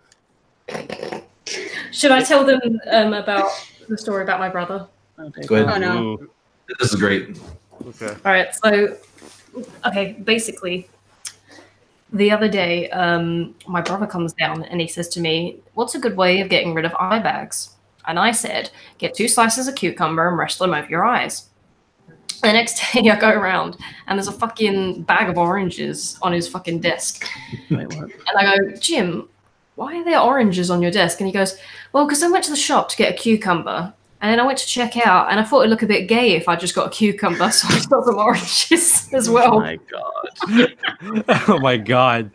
Should I tell them about the story about my brother? Go ahead. Oh no. This is great. Okay. All right. So, basically, the other day, my brother comes down and he says to me, "What's a good way of getting rid of eye bags?" And I said, "Get 2 slices of cucumber and rest them over your eyes." The next day I go around and there's a fucking bag of oranges on his fucking desk. Wait, what? And I go, "Jim, why are there oranges on your desk?" And he goes, "Well, because I went to the shop to get a cucumber. And then I went to check out and I thought it'd look a bit gay if I just got a cucumber. So I got some oranges as well." Oh my God. Oh my God.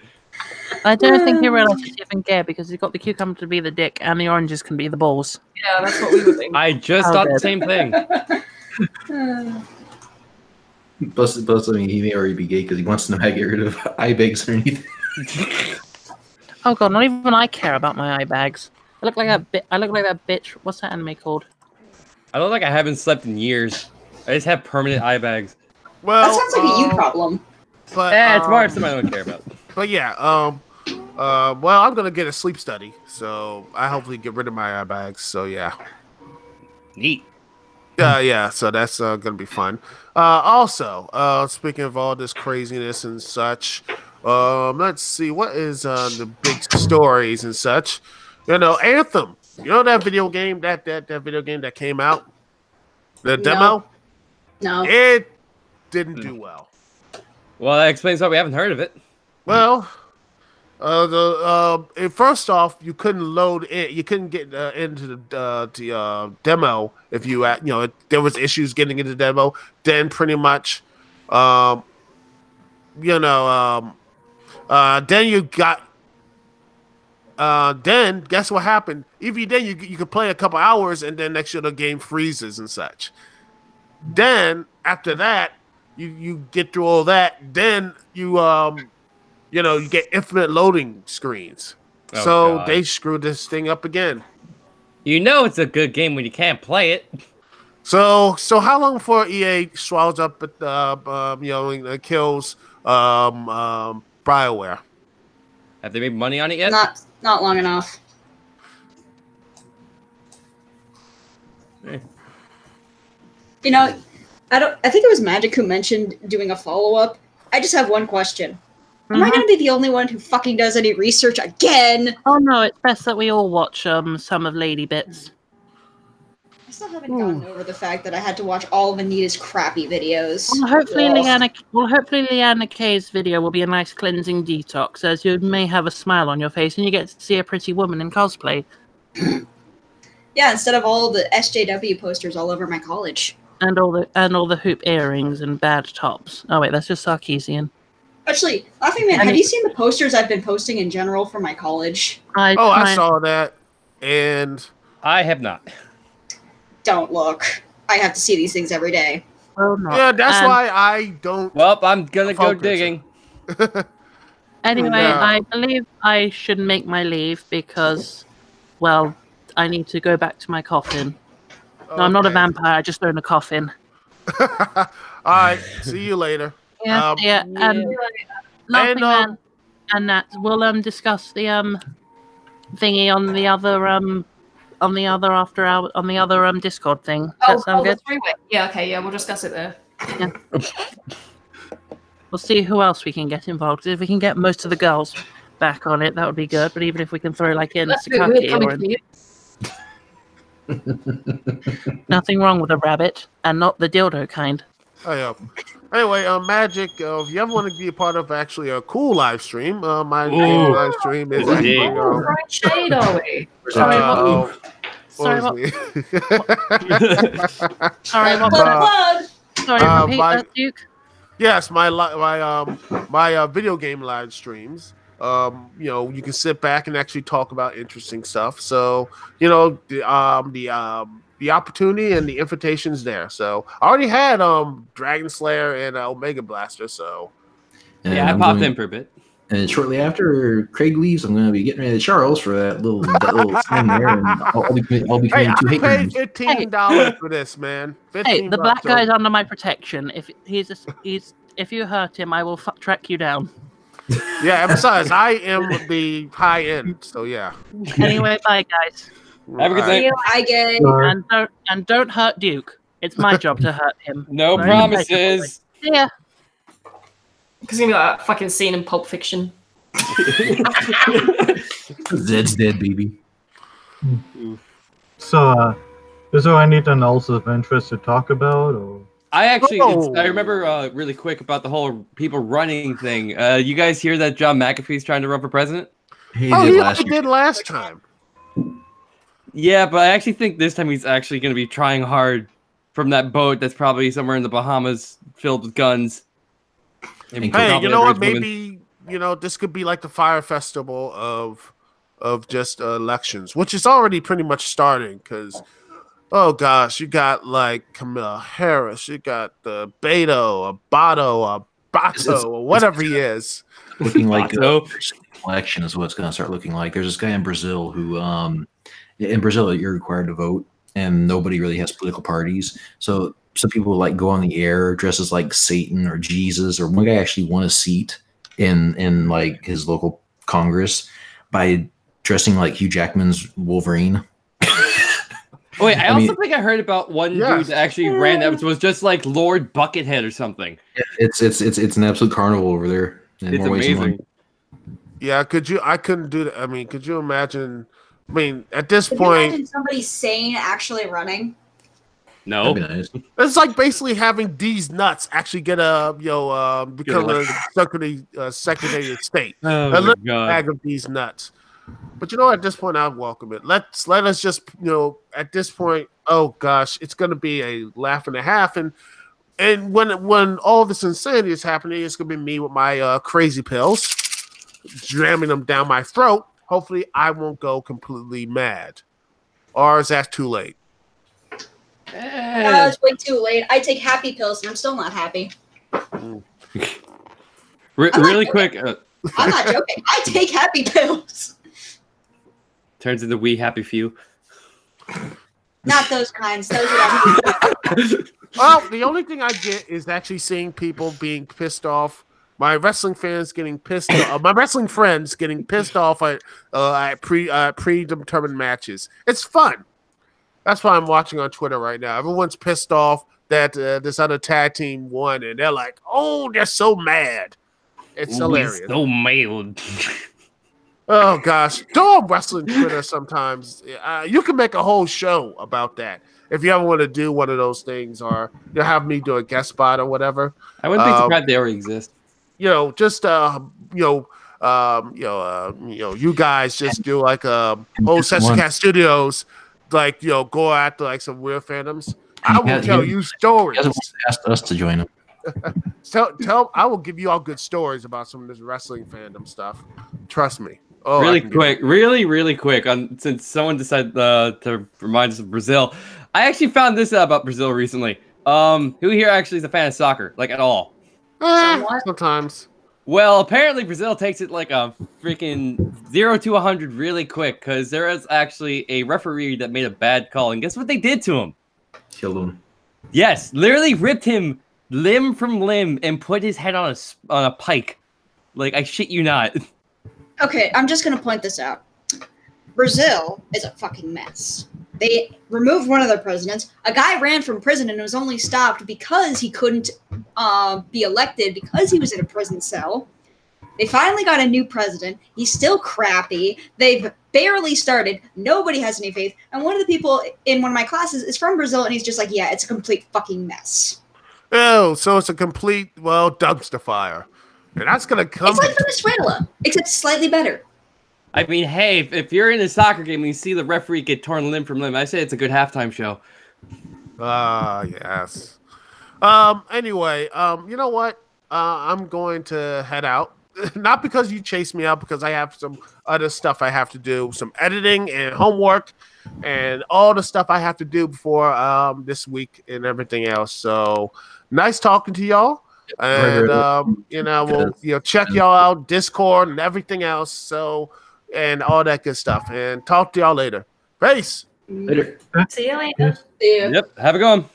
I don't think he realized it's even gay because he's got the cucumber to be the dick and the oranges can be the balls. Yeah, that's what we were thinking. I just thought the same thing. Plus, I mean, he may already be gay because he wants to know how to get rid of eye bags or anything. Oh God, not even I care about my eye bags. I look like that bitch. What's that anime called? I look like I haven't slept in years. I just have permanent eye bags. Well, that sounds like a you problem. But it's more something I don't care about. But yeah, well, I'm gonna get a sleep study, so I hopefully get rid of my eye bags. So yeah. Neat. Yeah, so that's gonna be fun. Also, speaking of all this craziness and such, let's see, what is the big stories and such? You know, Anthem. You know that video game, that video game that came out? The demo? No. It didn't do well. Well, that explains why we haven't heard of it. Well, first off, you couldn't load it. You couldn't get into the demo if you there was issues getting into the demo. Then pretty much, then you got. Then guess what happened? Even then, you could play a couple hours, and then next year the game freezes and such. Then after that, you get through all that. Then you get infinite loading screens. Oh, so God. they screwed this thing up again. You know it's a good game when you can't play it. So how long before EA swallows up at kills BioWare? Have they made money on it yet? Not long enough. Eh. You know, I think it was Magic who mentioned doing a follow-up. I just have one question. Am I going to be the only one who fucking does any research again? Oh no, it's best that we all watch some of Lady Bits. I still haven't gotten over the fact that I had to watch all of Anita's crappy videos. Well, hopefully Leanna K's video will be a nice cleansing detox, as you may have a smile on your face and you get to see a pretty woman in cosplay. Yeah, instead of all the SJW posters all over my college. And all the hoop earrings and bad tops. Oh wait, that's just Sarkeesian. Actually, Laughing Man, have you seen the posters I've been posting in general for my college? I saw that, and I have not. Don't look. I have to see these things every day. Well, not. Yeah, that's why I don't. Well, I'm gonna go digging. Anyway, No. I believe I should make my leave because, well, I need to go back to my coffin. No, I'm not a vampire. I just own a coffin. All right, see you later. Yeah, Laughing Man and Nat, we'll discuss the thingy on the other Discord thing. Does that sound good? Yeah, okay, yeah, we'll discuss it there. Yeah. We'll see who else we can get involved. 'Cause if we can get most of the girls back on it, that would be good. But even if we can throw in Sakaki or nothing wrong with a rabbit, and not the dildo kind. Oh, yeah. Anyway, Magic, if you ever want to be a part of actually a cool live stream, my game live stream is actually... right shade, are we? Sorry, what? Sorry, what? Sorry, what? Sorry, repeat that, Duke. Yes, my video game live streams. You know, you can sit back and actually talk about interesting stuff. So, you know, the opportunity and the invitation's there. So I already had Dragon Slayer and Omega Blaster. So yeah, I popped in for a bit. And shortly after Craig leaves, I'm going to be getting ready to Charles for that little thing there, and I'll be becoming two hate I paid $15 for this, man. Hey, the black guy's under my protection. If if you hurt him, I will track you down. Yeah, and besides, I am the high end, so yeah. Anyway, bye guys. Have a good day. Bye, gay. And don't hurt Duke. It's my job to hurt him. No promises. Yeah. Because it's gonna be like that fucking scene in Pulp Fiction. Zed's dead, baby. So, is there anything else of interest to talk about? Or? I remember really quick about the whole people running thing. You guys hear that John McAfee's trying to run for president? He did last time. Yeah, but I actually think this time he's actually going to be trying hard from that boat that's probably somewhere in the Bahamas filled with guns. Hey, you know what? Maybe this could be like the Fire Festival of just elections, which is already pretty much starting. Because, oh gosh, you got like Kamala Harris, you got the Beto, Abato, or whatever he is. Looking like election is what it's going to start looking like. There's this guy in Brazil who, in Brazil, you're required to vote, and nobody really has political parties. So some people like go on the air dressed as like Satan or Jesus, or one guy actually won a seat in like his local Congress by dressing like Hugh Jackman's Wolverine. Wait, I also think I heard about one dude that actually ran that, which was just like Lord Buckethead or something. It's an absolute carnival over there. It's amazing. Yeah, I couldn't do that. I mean, could you imagine? I mean, at this point, imagine somebody sane actually running. No, nice. It's like basically having these nuts actually get become a secretary of state. Oh a my God. Bag of these nuts. But at this point, I'd welcome it. Let us just at this point, oh gosh, it's going to be a laugh and a half, and when all this insanity is happening, it's going to be me with my crazy pills, jamming them down my throat. Hopefully, I won't go completely mad. Or is that too late? It's way too late. I take happy pills, and I'm still not happy. Really quick. I'm not joking. I take happy pills. Turns into we happy few. Not those kinds. Those are Well, the only thing I get is actually seeing people being pissed off. My wrestling fans getting pissed off. My wrestling friends getting pissed off at predetermined matches. It's fun. That's why I'm watching on Twitter right now. Everyone's pissed off that this other tag team won, and they're like, "Oh, they're so mad." It's hilarious. So mad. Oh gosh, go on wrestling Twitter sometimes. You can make a whole show about that if you ever want to do one of those things, or you'll have me do a guest spot or whatever. I wouldn't be surprised they already exist. You guys just do like a whole Session Studios, like go after like some weird fandoms. I will tell you stories. He hasn't asked us to join him. I will give you all good stories about some of this wrestling fandom stuff. Trust me. Oh, really quick. Since someone decided to remind us of Brazil, I actually found this out about Brazil recently. Who here actually is a fan of soccer, like at all? Sometimes. Well, apparently Brazil takes it like a freaking 0 to 100 really quick, because there is actually a referee that made a bad call, and guess what they did to him? Killed him. Yes, literally ripped him limb from limb and put his head on a pike. Like, I shit you not. Okay, I'm just going to point this out. Brazil is a fucking mess. They removed one of their presidents. A guy ran from prison and was only stopped because he couldn't be elected because he was in a prison cell. They finally got a new president. He's still crappy. They've barely started. Nobody has any faith. And one of the people in one of my classes is from Brazil, and he's just like, yeah, it's a complete fucking mess. Oh, so it's a complete, well, dumpster fire. And that's going to come... It's like Venezuela, except slightly better. I mean, hey, if you're in a soccer game and you see the referee get torn limb from limb, I say it's a good halftime show. Ah, yes. Anyway, you know what? I'm going to head out. Not because you chased me out, because I have some other stuff I have to do, some editing and homework and all the stuff I have to do before this week and everything else. So nice talking to y'all. And we'll check y'all out, Discord and everything else. So and all that good stuff. And talk to y'all later. Peace. Later. See you later. Yeah. Yep. Have a good one.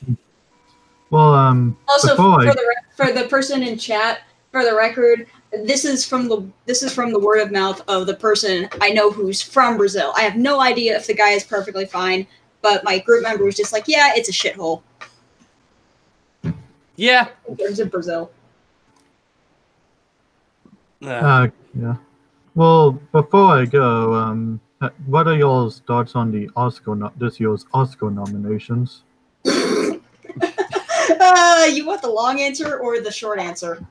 Well, Also, for the person in chat, for the record, this is from the word of mouth of the person I know who's from Brazil. I have no idea if the guy is perfectly fine, but my group member was just like, "Yeah, it's a shithole." Yeah. In terms of Brazil. yeah. Well, before I go, what are y'all's thoughts on the this year's Oscar nominations? You want the long answer or the short answer?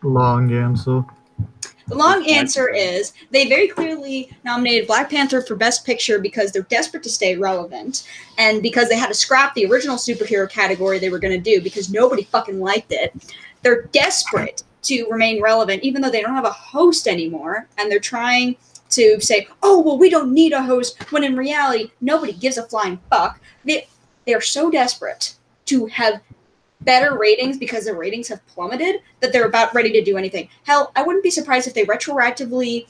Long answer. The long answer is they very clearly nominated Black Panther for Best Picture because they're desperate to stay relevant and because they had to scrap the original superhero category they were going to do because nobody fucking liked it. They're desperate to remain relevant even though they don't have a host anymore, and they're trying to say, oh, well, we don't need a host, when in reality, nobody gives a flying fuck. They are so desperate to have better ratings because their ratings have plummeted that they're about ready to do anything. Hell, I wouldn't be surprised if they retroactively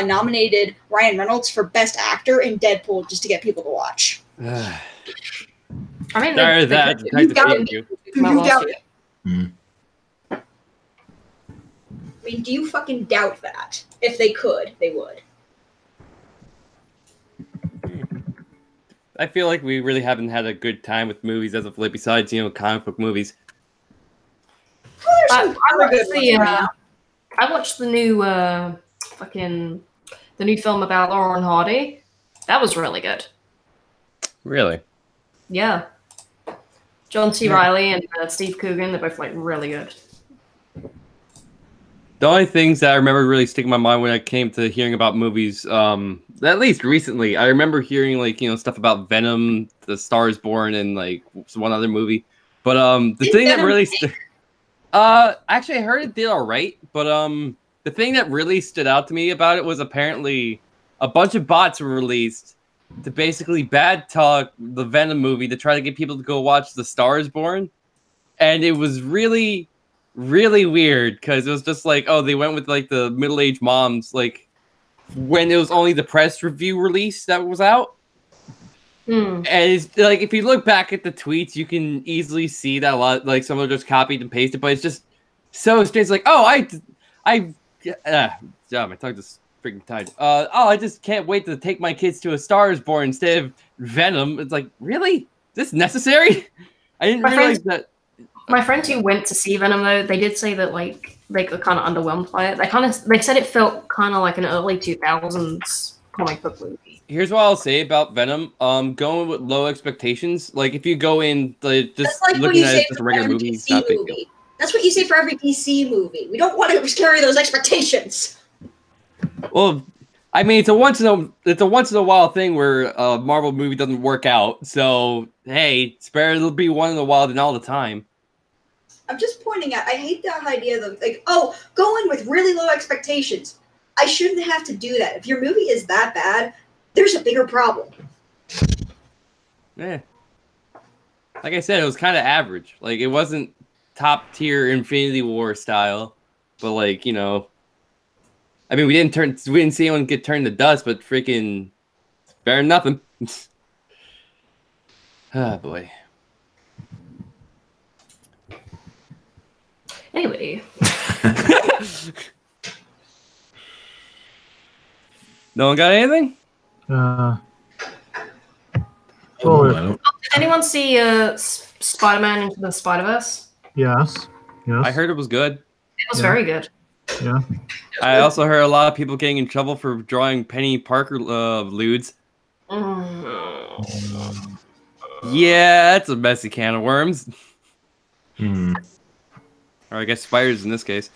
nominated Ryan Reynolds for Best Actor in Deadpool just to get people to watch. I mean, you doubt it. I mean, do you fucking doubt that? If they could, they would. I feel like we really haven't had a good time with movies as of late, besides, comic book movies. Well, I watched the new the new film about Lauren Hardy. That was really good. Really? Yeah. John C. Reilly and Steve Coogan, they're both really good. The only things that I remember really sticking in my mind when I came to hearing about movies, at least recently, I remember hearing stuff about Venom, The Star Is Born, and one other movie. But the thing that really actually I heard it did all right, but the thing that really stood out to me about it was apparently a bunch of bots were released to basically bad talk the Venom movie to try to get people to go watch The Star Is Born, and it was really weird because it was just they went with the middle-aged moms when it was only the press review release that was out. And it's if you look back at the tweets, you can easily see that a lot someone just copied and pasted, but it's just so strange. My tongue just freaking tied. I just can't wait to take my kids to A Star Is Born instead of Venom. It's really? Is this necessary? I didn't realize that. My friends who went to see Venom, though, they did say that they were kind of underwhelmed by it. They said it felt kind of like an early 2000s comic book movie. Here's what I'll say about Venom. Going with low expectations. If you go in just looking at it as just a regular movie, it's not a big deal. That's what you say for every DC movie. We don't want to carry those expectations. Well, I mean, it's a once in a while thing where a Marvel movie doesn't work out. So hey, it's better to be one in a while than all the time. I'm just pointing out, I hate that idea of go in with really low expectations. I shouldn't have to do that. If your movie is that bad, there's a bigger problem. Yeah. Like I said, it was kind of average. It wasn't top tier Infinity War style, but I mean, we didn't see anyone get turned to dust, but freaking better than nothing. Ah, boy. Anyway. No one got anything? Did anyone see Spider-Man Into the Spider-Verse? Yes. I heard it was good. It was very good. Yeah. I also heard a lot of people getting in trouble for drawing Penny Parker lewds. Yeah, that's a messy can of worms. Or I guess spiders in this case.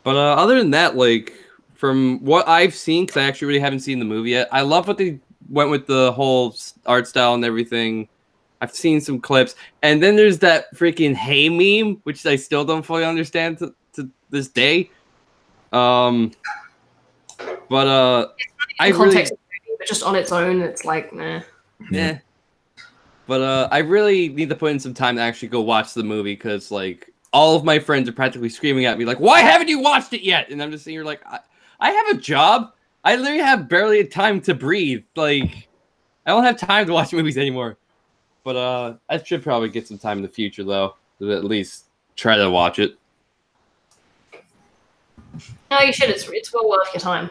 But other than that, like, from what I've seen, because I actually really haven't seen the movie yet, I love what they went with the whole art style and everything. I've seen some clips. And then there's that freaking hey meme, which I still don't fully understand to this day. But I really... but just on its own, it's like, nah. Yeah. But I really need to put in some time to actually go watch the movie, because, like, all of my friends are practically screaming at me, like, why haven't you watched it yet? And I'm just sitting here like, I have a job. I literally have barely time to breathe. Like, I don't have time to watch movies anymore. But I should probably get some time in the future, though, to at least try to watch it. No, you should. It's well worth your time.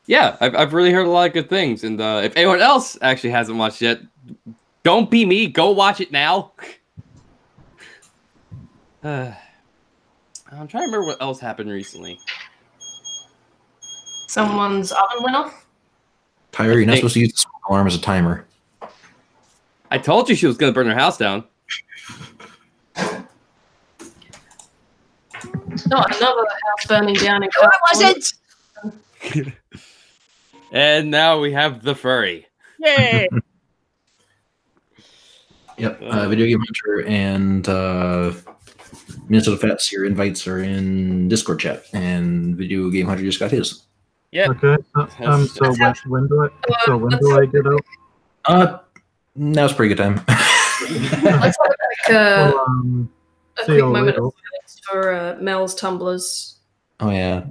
Yeah, I've really heard a lot of good things. And if anyone else actually hasn't watched yet, don't be me. Go watch it now. I'm trying to remember what else happened recently. Someone's oven went off? Tyler, you're not supposed to use the smoke alarm as a timer. I told you she was going to burn her house down. Not another house burning down in No, it wasn't! And now we have the furry. Yay! Yep, Video Game Hunter and Minnesota Fats, your invites are in Discord chat, and Video Game Hunter just got his. Yeah. Okay. So when do I get out? Now's a pretty good time. Let's have a quick moment later. of silence for Mel's tumblers. Oh yeah.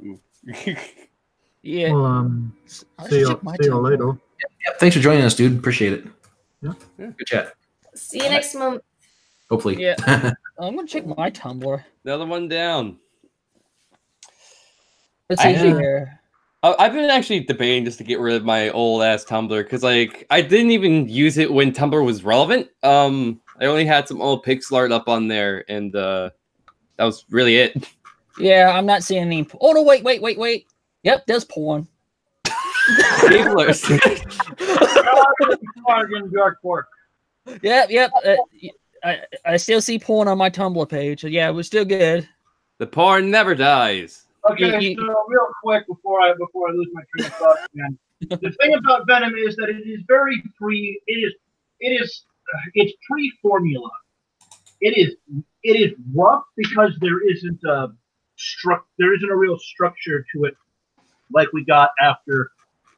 Yeah. Well, see you later. Yep, thanks for joining us, dude. Appreciate it. Yeah. Good chat. See you next month. Hopefully. Yeah. I'm gonna check my Tumblr. Another one down. Let's see here. I've been actually debating just to get rid of my old ass Tumblr, because like I didn't even use it when Tumblr was relevant. I only had some old pixel art up on there, and that was really it. Yeah, I'm not seeing any. Oh no! Wait. Yep, there's porn. People are Yep. I still see porn on my Tumblr page. So yeah, we're still good. The porn never dies. Okay, so real quick before I lose my train of thought again, the thing about Venom is that it is very it's pre-formula. It is rough because there isn't a real structure to it like we got after.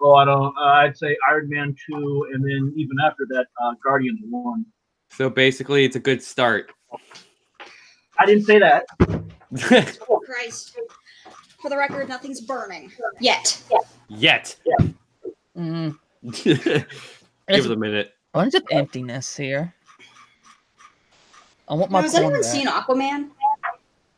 I'd say Iron Man 2, and then even after that, Guardians 1. So basically, it's a good start. I didn't say that. Oh, Christ. For the record, nothing's burning. Yet. Yet. Mm. Give it a minute. Bunch of emptiness here. I want my Has porn anyone back. seen Aquaman?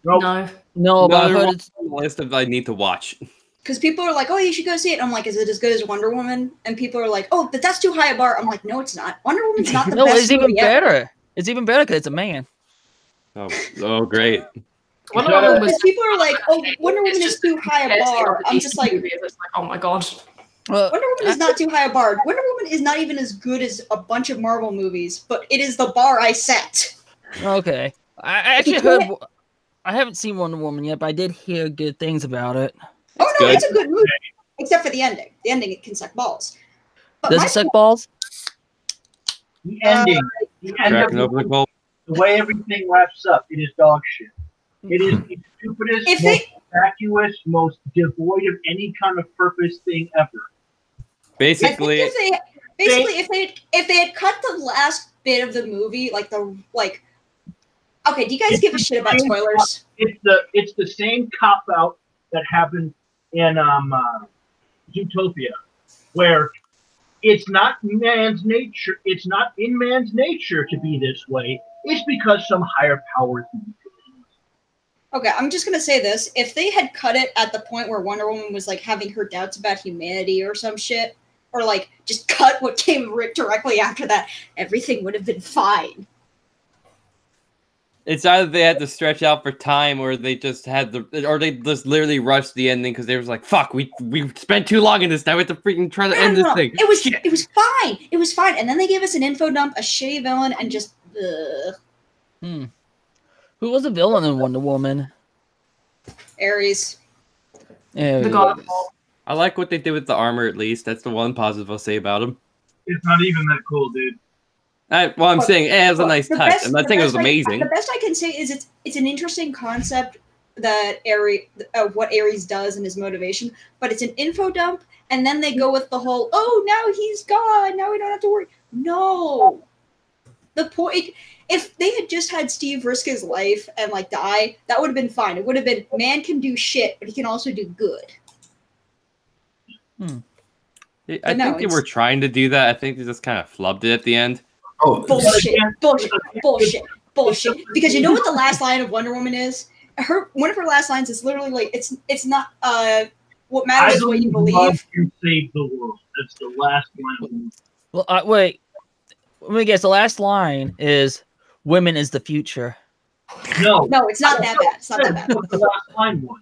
No. No, but I heard it's on the list of I need to watch. Because people are like, oh, you should go see it. I'm like, is it as good as Wonder Woman? And people are like, oh, but that's too high a bar. I'm like, no, it's not. Wonder Woman's not the no, best it's even movie ever. better. It's even better because it's a man. Oh, great. Wonder Woman was Because people are like, oh, Wonder Woman is too high a bar. I'm just like, oh my god. Wonder Woman is not too high a bar. Wonder Woman is not even as good as a bunch of Marvel movies, but it is the bar I set. Okay. I actually heard. I haven't seen Wonder Woman yet, but I did hear good things about it. Oh no, good. it's a good movie, except for the ending. The ending, it can suck balls. But Does it suck balls? The ending. Cracking open the cold. The way everything wraps up, it is dog shit. It is the stupidest, most vacuous, most devoid of any kind of purpose thing ever. Basically, if they had cut the last bit of the movie, okay, do you guys give a shit about spoilers? It's the same cop out that happened in Zootopia, where it's not man's nature. It's not in man's nature to be this way. It's because some higher power is doing it. Okay, I'm just gonna say this: if they had cut it at the point where Wonder Woman was like having her doubts about humanity or some shit, or like just cut what came directly after that, everything would have been fine. it's either they had to stretch out for time, or they just had or they just literally rushed the ending because they was like, "Fuck, we spent too long in this. Now we have to freaking try to end this thing." It was fine. It was fine, and then they gave us an info dump, a shitty villain, and just. Who was the villain in Wonder Woman? Ares. The god. I like what they did with the armor. At least that's the one positive I'll say about him. It's not even that cool, dude. Well, I'm saying it has a nice touch. I'm not saying it was amazing. The best I can say is it's an interesting concept that Ares, what Ares does and his motivation, but it's an info dump, and then they go with the whole, oh, now he's gone, now we don't have to worry. No. The point, if they had just had Steve risk his life and like die, that would have been fine. It would have been, man can do shit, but he can also do good. I think they were trying to do that. I think they just kind of flubbed it at the end. Oh, bullshit. Because you know what the last line of Wonder Woman is? One of her last lines is literally like, it's not what matters is what you believe. Love can save the world. That's the last line of the movie. Well, wait. Let me guess. The last line is, "Women is the future." No, it's not that bad. It's not that bad. What the last line was,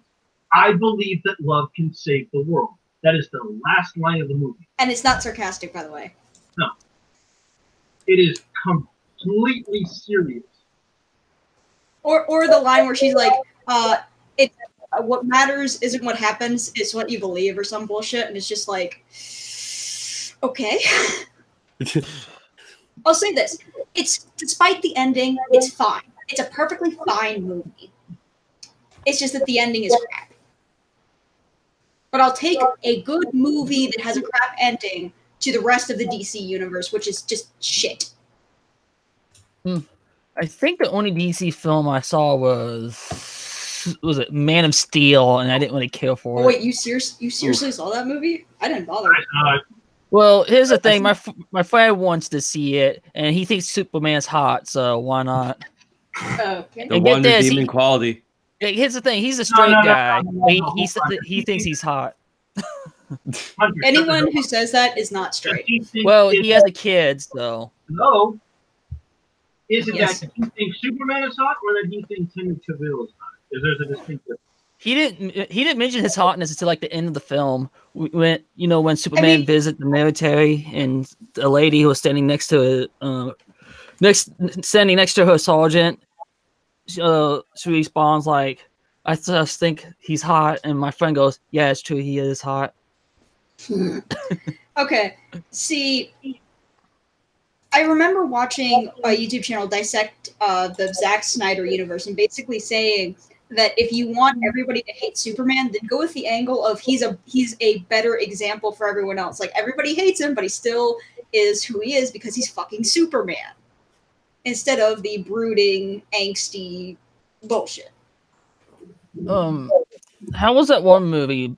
I believe that love can save the world. That is the last line of the movie. And it's not sarcastic, by the way. No. It is completely serious. Or the line where she's like, what matters isn't what happens, it's what you believe, or some bullshit, and it's just like, okay. I'll say this. It's, despite the ending, it's fine. It's a perfectly fine movie. It's just that the ending is crap. But I'll take a good movie that has a crap ending to the rest of the DC universe, which is just shit. I think the only DC film I saw was it Man of Steel, and I didn't really care for it. Wait, you seriously saw that movie? I didn't bother. Well, here's the thing. My friend wants to see it, and he thinks Superman's hot, so why not? Okay. The Wonder Demon quality. Here's the thing. He's a straight guy. He thinks he's hot. Anyone who says that is not straight. Well, he has a kid, so. No. Is it that he thinks Superman is hot, or that he thinks Henry Cavill is hot? Because there's a distinct difference. He didn't mention his hotness until like the end of the film. When Superman visited the military, and a lady who was standing next to her sergeant, she responds like, "I just think he's hot," and my friend goes, "Yeah, it's true, he is hot." Okay, see, I remember watching a YouTube channel dissect the Zack Snyder universe and basically saying that if you want everybody to hate Superman, then go with the angle of he's a better example for everyone else. Like, everybody hates him, but he still is who he is because he's fucking Superman. Instead of the brooding, angsty bullshit. How was that one movie,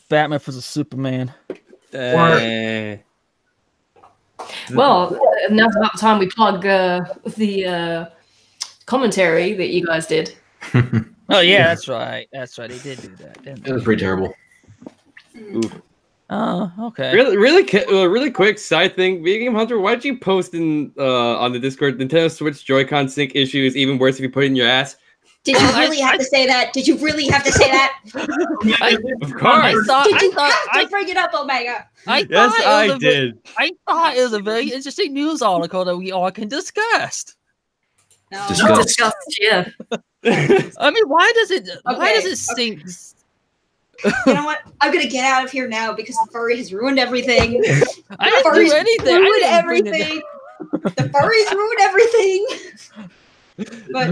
Batman vs Superman? Well, now's about the time we plug the commentary that you guys did. Oh yeah, that's right. That's right. They did do that. Didn't they? It was pretty terrible. Oof. Oh, okay. Really quick side thing. Video Game Hunter, why'd you post in on the Discord Nintendo Switch Joy-Con sync issue is even worse if you put it in your ass? Did you really have to say that? Did you really have to say that? Of course. Did you have to bring it up, Omega? I did. I thought it was a very interesting news article that we all can discuss. No. Discussed, yeah. I mean, why does it sink? You know what? I'm gonna get out of here now because the furry has ruined everything. I didn't do anything. Ruined everything. The furries ruined everything. But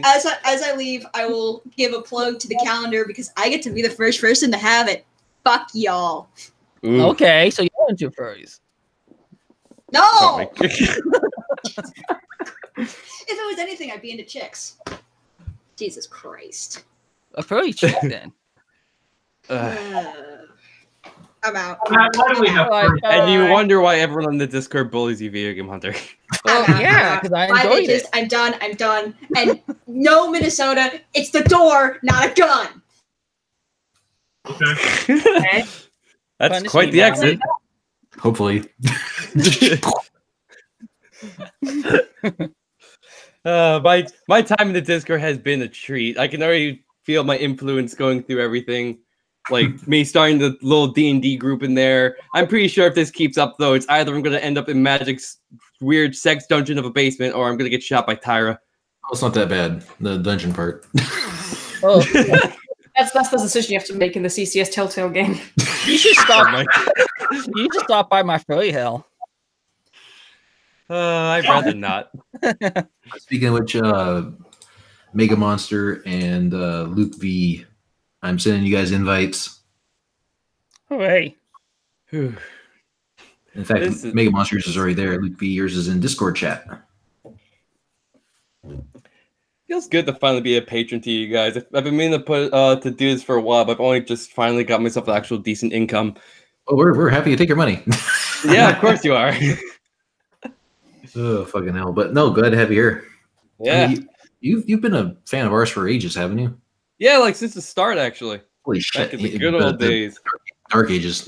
as I leave, I will give a plug to the calendar because I get to be the first person to have it. Fuck y'all. Ooh. Okay, so you're into furries. No. If it was anything, I'd be into chicks. Jesus Christ. A furry chick, then. I'm out. Why do we have And you wonder why everyone on the Discord bullies you, Video Game Hunter. Well, yeah, because I enjoyed it. I'm done. And no, Minnesota, it's the door, not a gun. Okay. That's quite the exit. Hopefully. My time in the Discord has been a treat. I can already feel my influence going through everything. Like me starting the little D&D group in there. I'm pretty sure if this keeps up, though, it's either I'm going to end up in Magic's weird sex dungeon of a basement, or I'm gonna get shot by Tyra. Oh, it's not that bad. The dungeon part. Oh, that's the decision you have to make in the CCS Telltale game. You should stop. You should stop by my furry hell. I'd rather not. Speaking of which, Mega Monster and Luke V, I'm sending you guys invites. Hooray! Whew. In fact, Mega Monsters is already there. Luke V, yours is in Discord chat. Feels good to finally be a patron to you guys. I've been meaning to put to do this for a while, but I've only just finally got myself an actual decent income. Oh, we're happy to take your money. Yeah, of course you are. Oh, fucking hell. But no, glad to have you here. Yeah. I mean, you've been a fan of ours for ages, haven't you? Yeah, like since the start, actually. Holy shit. Back in the good old days. Dark Ages.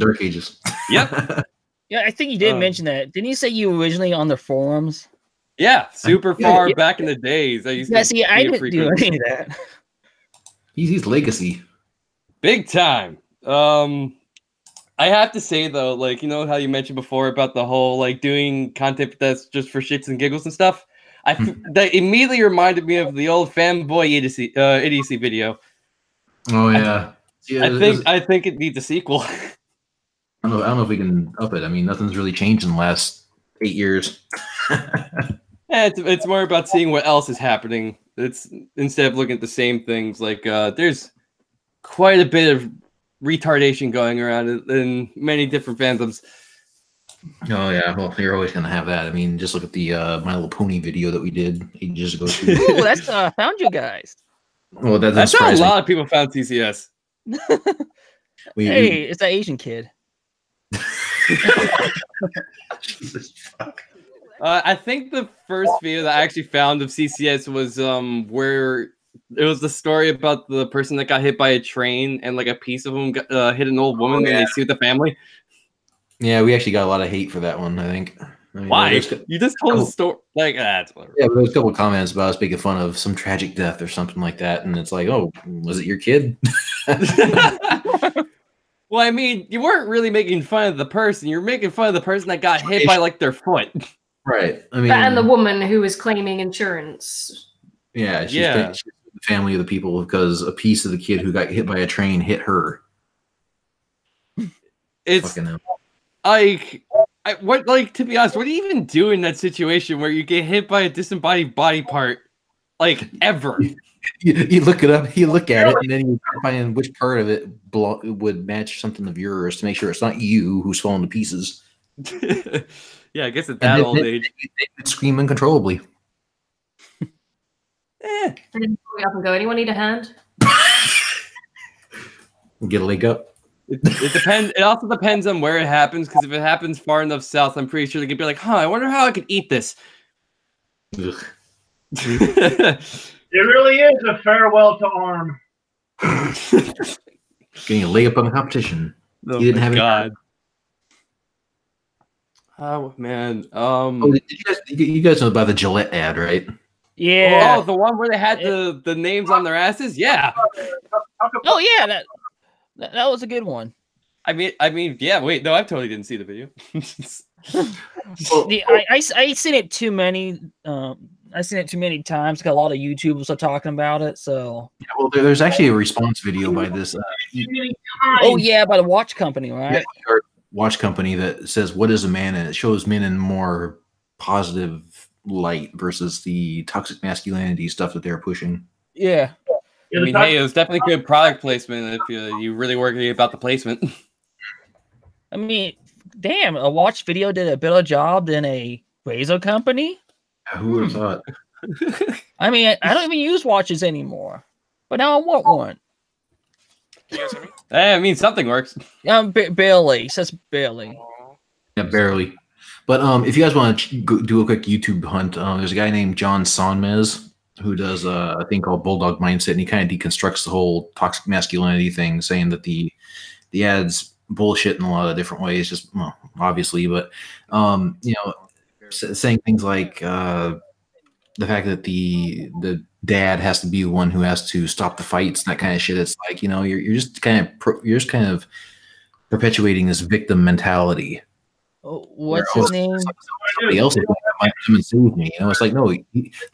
Yep. Yeah, I think you did mention that. Didn't you say you were originally on the forums? Yeah, super far back in the days. I used to see, I didn't do any of that. He's legacy. Big time. I have to say though, like, you know how you mentioned before about the whole like doing content that's just for shits and giggles and stuff. That immediately reminded me of the old fanboy idiocy video. Oh yeah. I think it needs a sequel. I don't know if we can up it. I mean, nothing's really changed in the last 8 years. Yeah, it's more about seeing what else is happening. It's instead of looking at the same things. Like there's quite a bit of retardation going around in many different fandoms. Oh yeah, well you're always gonna have that. I mean, just look at the My Little Pony video that we did ages ago. Ooh, that's found you guys. Well, that's how a lot of people found TCS. Hey, it's that Asian kid. Jesus fuck. I think the first video that I actually found of CCS was where it was the story about the person that got hit by a train and like a piece of them hit an old woman and they sued the family. Yeah, we actually got a lot of hate for that one, I think. I mean, why? You just told the story. Like, that's whatever. Yeah, but there was a couple of comments about us making fun of some tragic death or something like that. And it's like, oh, was it your kid? Well, I mean, you weren't really making fun of the person. You're making fun of the person that got hit by like their foot. Right. I mean, and the woman who was claiming insurance. Yeah, she's the family of the people because a piece of the kid who got hit by a train hit her. It's like, to be honest, what do you even do in that situation where you get hit by a disembodied body part, like ever? You look it up, you look at it, and then you find which part of it would match something of yours to make sure it's not you who's falling to pieces. Yeah, I guess at that old age, they scream uncontrollably. Up and go. Anyone need a hand? Get a leg up. It depends. It also depends on where it happens. Because if it happens far enough south, I'm pretty sure they could be like, "Huh, I wonder how I could eat this." It really is a farewell to arm. Getting a leg up on the competition. Oh, you didn't have God. Oh man. You guys know about the Gillette ad, right? Yeah. Oh, the one where they had the names on their asses. Yeah. Oh yeah, that was a good one. I mean, yeah. Wait, no, I totally didn't see the video. I seen it too many. I've seen it too many times because a lot of YouTubers are talking about it. So yeah, well, there's actually a response video by this. Oh yeah, by the watch company, right? Yeah, watch company that says what is a man, and it shows men in more positive light versus the toxic masculinity stuff that they're pushing. Yeah. I mean, hey, it was definitely good product placement if you really worry about the placement. I mean, damn, a watch video did a better job than a razor company. Who would have thought? I mean, I don't even use watches anymore, but now I want one. Can you guys hear me? I mean, something works. Barely. It says barely. Yeah, barely. But if you guys want to do a quick YouTube hunt, there's a guy named John Sonmez who does a thing called Bulldog Mindset, and he kind of deconstructs the whole toxic masculinity thing, saying that the ad's bullshit in a lot of different ways, just obviously, but saying things like the fact that the dad has to be the one who has to stop the fights, that kind of shit. It's like, you're just kind of perpetuating this victim mentality. What's his name? Somebody else is going to have come and save me. It's like, no,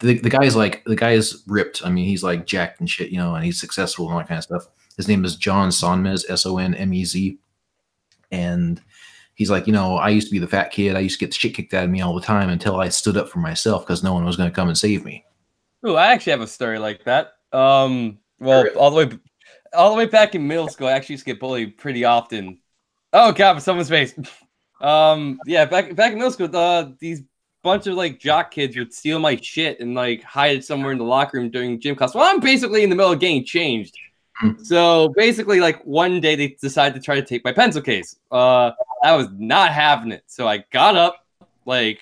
the guy's ripped. I mean, he's like jacked and shit, and he's successful and all that kind of stuff. His name is John Sonmez, Sonmez, and he's like, I used to be the fat kid. I used to get the shit kicked out of me all the time until I stood up for myself because no one was going to come and save me. Oh, I actually have a story like that. Well, all the way back in middle school, I actually used to get bullied pretty often. Oh god, someone's face. Yeah, back in middle school, these bunch of like jock kids would steal my shit and like hide it somewhere in the locker room during gym class. Well, I'm basically in the middle of getting changed. So basically, like one day they decided to try to take my pencil case. I was not having it, so I got up, like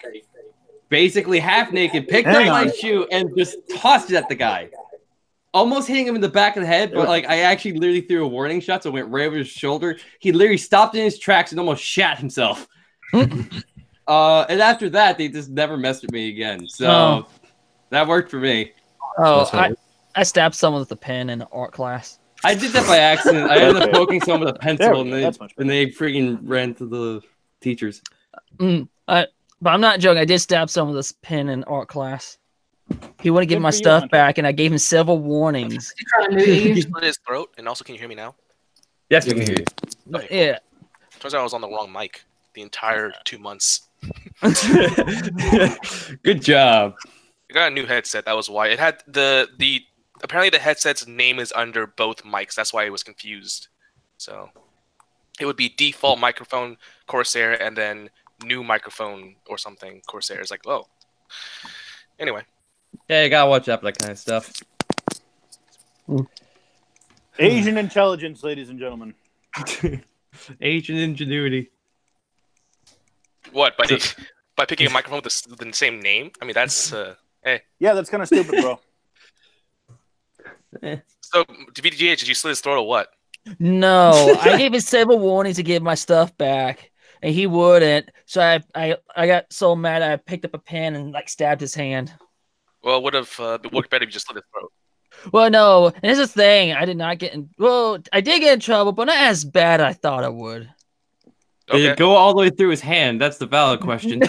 basically half naked, picked up my shoe, and just tossed it at the guy. Almost hitting him in the back of the head, but like I actually literally threw a warning shot, so it went right over his shoulder. He literally stopped in his tracks and almost shat himself. And after that, they just never messed with me again. So that worked for me. Oh, I stabbed someone with a pen in art class. I did that by accident. I ended up poking someone with a pencil, and they freaking ran to the teachers. But I'm not joking. I did stab someone with a pen in art class. He wouldn't give my stuff back, and I gave him several warnings. He split his throat, and also, can you hear me now? Yes, we can hear you. Okay, cool. Yeah. Turns out I was on the wrong mic the entire 2 months. Good job. I got a new headset. That was why it had the apparently the headset's name is under both mics. That's why it was confused. So it would be default microphone Corsair and then new microphone or something Corsair. It's like, oh. Anyway. Yeah, you gotta watch out for that kind of stuff. Asian intelligence, ladies and gentlemen. Asian ingenuity. What? By picking a microphone with the same name? I mean, that's hey. Yeah, that's kind of stupid, bro. So, VDGH, did you slit his throat or what? No, I gave him several warnings to give my stuff back, and he wouldn't. So I got so mad I picked up a pen and like stabbed his hand. Well, it would have worked better if you just slit his throat. Well, no, and here's the thing: I did not get in. Well, I did get in trouble, but not as bad as I thought I would. Did it go all the way through his hand? That's the valid question.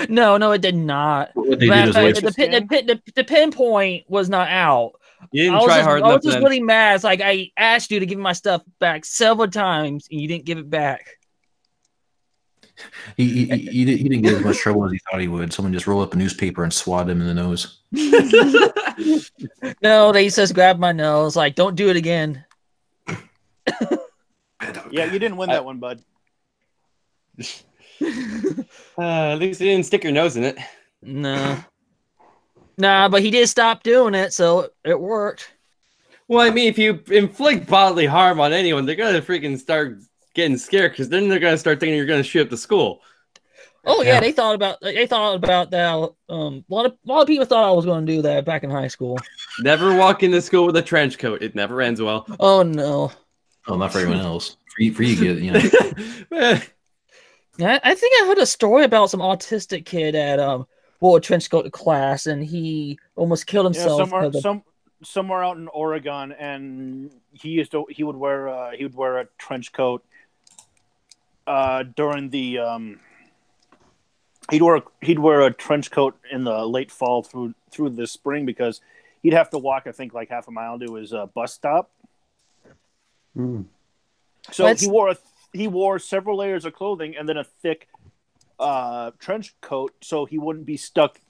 No, it did not. The pinpoint was not out. You didn't try hard enough. I was just really mad. It's like I asked you to give me my stuff back several times, and you didn't give it back. He didn't get as much trouble as he thought he would. Someone just rolled up a newspaper and swat him in the nose. No, they just grabbed my nose. Like, don't do it again. Yeah, you didn't win that one, bud. At least you didn't stick your nose in it. No. Nah, but he did stop doing it, so it worked. Well, I mean, if you inflict bodily harm on anyone, they're gonna freaking start getting scared because then they're gonna start thinking you're gonna shoot up the school. Oh yeah, they thought about that. A lot of people thought I was going to do that back in high school. Never walk into school with a trench coat; it never ends well. Oh no. Oh, not for everyone else. For you, I think I heard a story about some autistic kid at wore a trench coat to class, and he almost killed himself. Yeah, somewhere out in Oregon, and he would wear a trench coat during the he'd wear a trench coat in the late fall through the spring because he'd have to walk, I think, like half a mile to his bus stop. So he wore several layers of clothing and then a thick trench coat so he wouldn't be stuck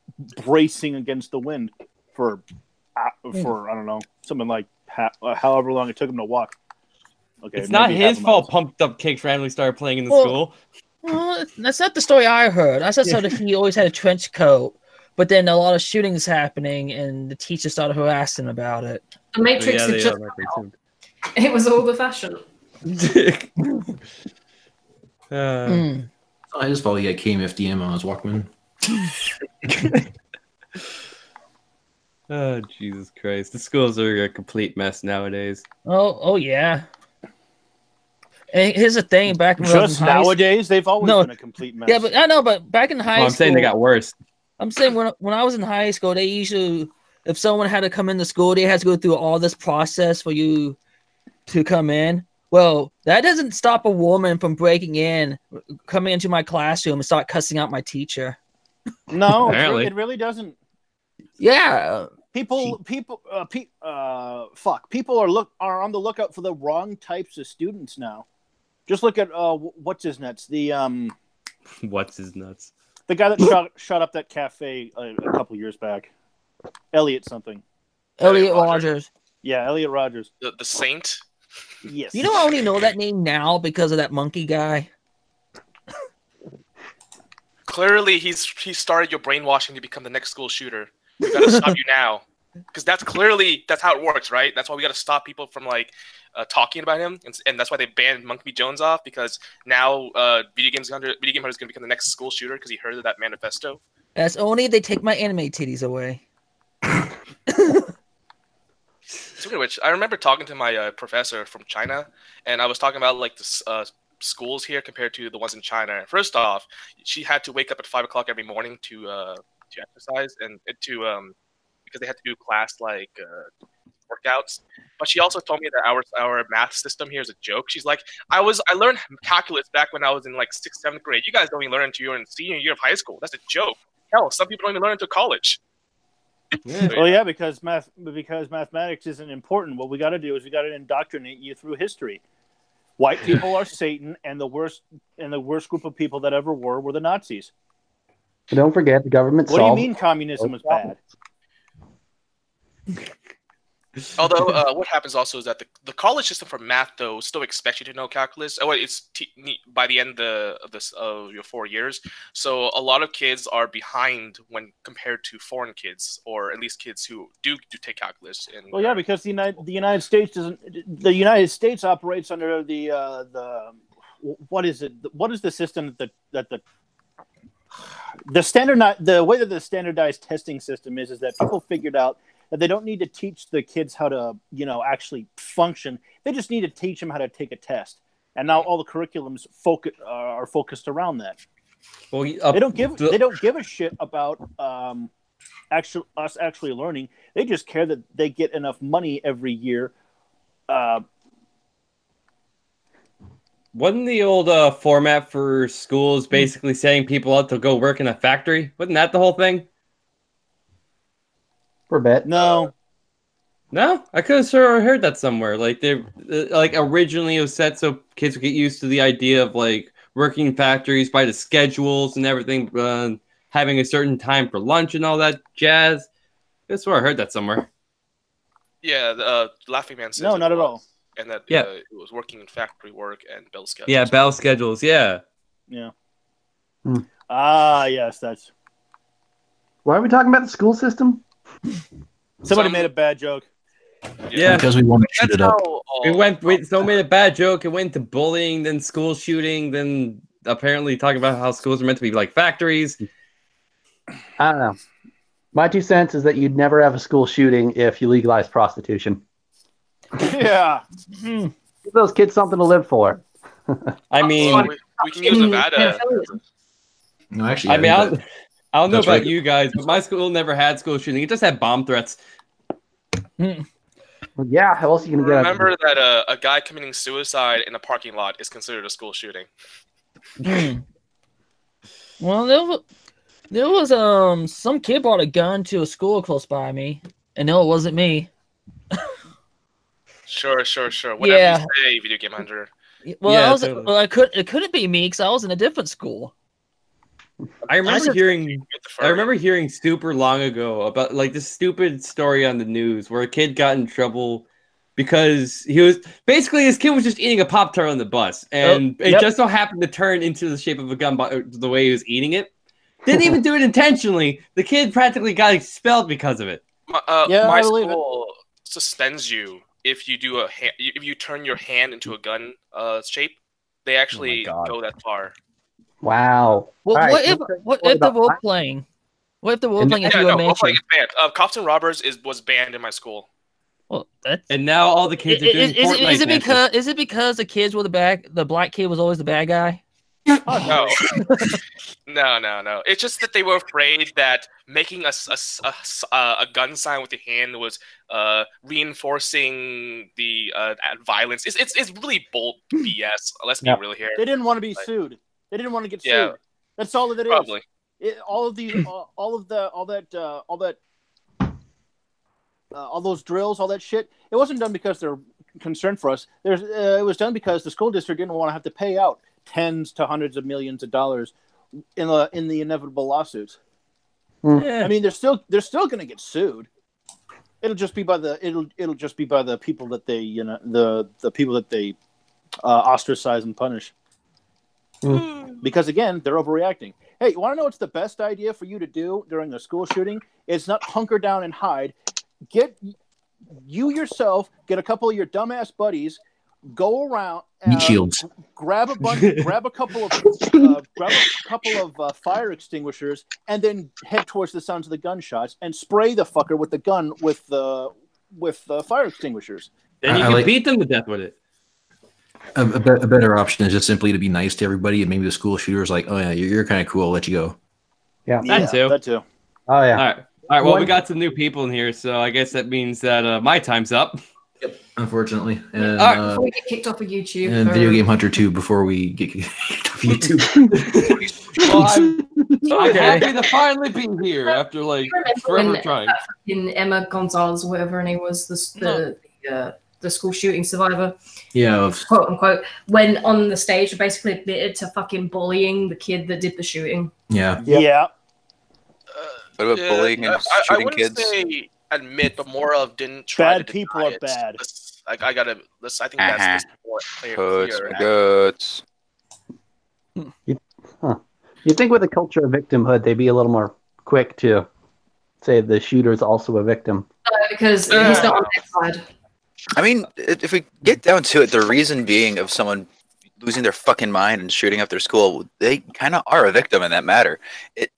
bracing against the wind for I don't know, something like however long it took him to walk. Okay, it's not his fault Pumped Up Kicks randomly started playing in the school. Well, that's not the story I heard. I saw that he always had a trench coat, but then a lot of shootings happening, and the teacher started harassing about it. The Matrix had just it was all the fashion. I just thought he had KMFDM on his Walkman. Oh, Jesus Christ. The schools are a complete mess nowadays. Oh yeah. And here's the thing, back when just nowadays, they've always been a complete mess. Yeah, but I know, but back in high school, I'm saying they got worse. I'm saying when I was in high school, they usually, if someone had to come into school, they had to go through all this process for you to come in. Well, that doesn't stop a woman from breaking in, coming into my classroom and start cussing out my teacher. No, Apparently. it really doesn't. Yeah. People are on the lookout for the wrong types of students now. Just look at what's his nuts, the What's his nuts? the guy that shot up that cafe a couple years back. Elliot something. Elliot Rogers. Yeah, Elliot Rogers. The Saint. Yes. You know, I only know that name now because of that monkey guy. Clearly, he started your brainwashing to become the next school shooter. We gotta stop you now, because that's how it works, right? That's why we gotta stop people from like talking about him, and that's why they banned Monkey B. Jones off, because now Video Game Hunter is gonna become the next school shooter because he heard of that manifesto. That's only if they take my anime titties away. Speaking of which, I remember talking to my professor from China, and I was talking about like the schools here compared to the ones in China. First off, she had to wake up at 5 o'clock every morning to exercise and to because they had to do class like workouts. But she also told me that our math system here is a joke. She's like, I learned calculus back when I was in like 6th, 7th grade. You guys don't even learn until you're in senior year of high school. That's a joke. Hell, some people don't even learn until college. Yeah. Well, yeah, because mathematics isn't important. What we got to do is we got to indoctrinate you through history. White people are Satan, and the worst group of people that ever were the Nazis. But don't forget, the government. What do you mean communism was bad? Although, what happens also is that the college system for math, though, still expects you to know calculus. Oh, it's by the end of your 4 years. So a lot of kids are behind when compared to foreign kids, or at least kids who do take calculus. Well, yeah, because the United States doesn't. The United States operates under the what is it? What is the system that the way that the standardized testing system is that people figured out that they don't need to teach the kids how to, actually function. They just need to teach them how to take a test. And now all the curriculums are focused around that. Well, they don't give a shit about us actually learning. They just care that they get enough money every year. Wasn't the old format for schools basically setting people up to go work in a factory? Wasn't that the whole thing? For a bit. No, I could have sort of heard that somewhere. Like they, like originally it was set so kids would get used to the idea of like working in factories by the schedules and everything, having a certain time for lunch and all that jazz. I swear I heard that somewhere. Yeah, the Laughing Man says no, not at all. And that it was working in factory work and bell schedules. Yeah, bell schedules. Yeah. Yeah. Yes, that's. Why are we talking about the school system? Somebody made a bad joke. Yeah, because we want to shoot it up. Someone made a bad joke. It went to bullying, then school shooting, then apparently talking about how schools are meant to be like factories. I don't know. My 2 cents is that you'd never have a school shooting if you legalize prostitution. Yeah. Give those kids something to live for. I mean, we can use Nevada. No, actually, I don't know about you guys, but my school never had school shooting. It just had bomb threats. Well, yeah, how else are you going to get? Remember that a guy committing suicide in a parking lot is considered a school shooting. Well, there was some kid brought a gun to a school close by me, and no, it wasn't me. Sure. Whatever you say, Video Game Hunter. Well, it couldn't be me because I was in a different school. I remember hearing super long ago about like this stupid story on the news where a kid got in trouble because his kid was just eating a Pop-Tart on the bus, and it just so happened to turn into the shape of a gun by the way he was eating it. Didn't even do it intentionally. The kid practically got expelled because of it. My school suspends you if you do if you turn your hand into a gun shape. They actually go that far. Wow. What if the role playing? What if the role playing is role playing is banned. Cops and Robbers was banned in my school. Well, and now all the kids are doing Fortnite. Is it because the kids were the black kid was always the bad guy? Oh, no. It's just that they were afraid that making a gun sign with the hand was reinforcing the violence. It's really bold BS. Let's be real here. They didn't want to be sued. They didn't want to get sued. That's all that it is. Probably. all those drills, all that shit. It wasn't done because they're concerned for us. It was done because the school district didn't want to have to pay out tens to hundreds of millions of dollars in the inevitable lawsuits. Yeah. I mean, they're still going to get sued. It'll just be by the people that they the people that they ostracize and punish. Because again, they're overreacting. Hey, you want to know what's the best idea for you to do during a school shooting? It's not hunker down and hide. Get a couple of your dumbass buddies, go around, shields, grab a couple of fire extinguishers, and then head towards the sounds of the gunshots and spray the fucker with the gun with the fire extinguishers. Then you can beat them to death with it. A better option is just simply to be nice to everybody, and maybe the school shooter's like, "Oh yeah, you're kind of cool. I'll let you go." Yeah, that too. Oh yeah. All right. Well, we got some new people in here, so I guess that means that my time's up. Yep, unfortunately. And, before we get kicked off of YouTube. And Video Game Hunter 2 before we get kicked off YouTube. Well, I'm happy to finally be here after like forever trying. In Emma Gonzalez, whatever her name was, the school shooting survivor. Yeah. Quote unquote. When on the stage, basically admitted to fucking bullying the kid that did the shooting. Yeah. Yeah. What about bullying and shooting I kids? Say admit, but more of didn't try. Bad people are bad. I think that's more clear. Guts. You'd think with a culture of victimhood, they'd be a little more quick to say the shooter's also a victim. Because he's not on their side. I mean, if we get down to it, the reason being of someone losing their fucking mind and shooting up their school, they kind of are a victim in that matter. It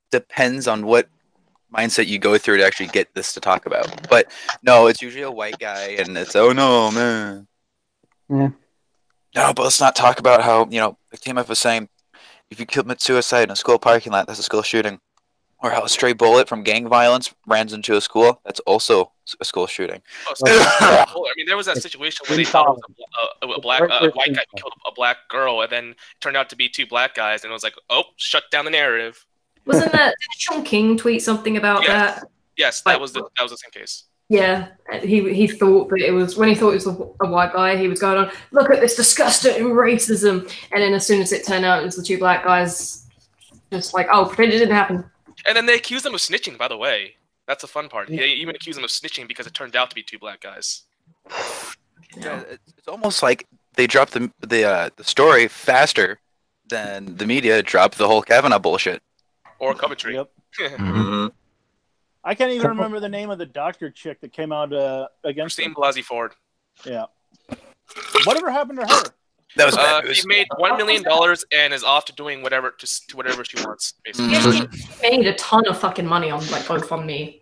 depends on what mindset you go through to actually get this to talk about. But no, it's usually a white guy, and it's, oh no, man. Yeah. No, but let's not talk about how, the team up was saying, if you commit suicide in a school parking lot, that's a school shooting. Or how a stray bullet from gang violence runs into a school, that's also a school shooting. I mean, there was that situation where they thought it was a white guy killed a black girl, and then it turned out to be two black guys, and it was like, oh, shut down the narrative. Wasn't that? Did Sean King tweet something about that? Yes, that was the same case. Yeah, he thought that it was when he thought it was a white guy. He was going on, look at this disgusting racism, and then as soon as it turned out it was the two black guys, just like, oh, pretend it didn't happen. And then they accused them of snitching. By the way, that's the fun part. They even accused them of snitching because it turned out to be two black guys. Yeah, it's almost like they dropped the story faster than the media dropped the whole Kavanaugh bullshit. Or Coventry. Yep. Mm-hmm. I can't even remember the name of the doctor chick that came out against Christine Blasey Ford. Yeah. Whatever happened to her? That was bad news. She made $1 million and is off to doing whatever to whatever she wants. Basically, she made a ton of fucking money on GoFundMe.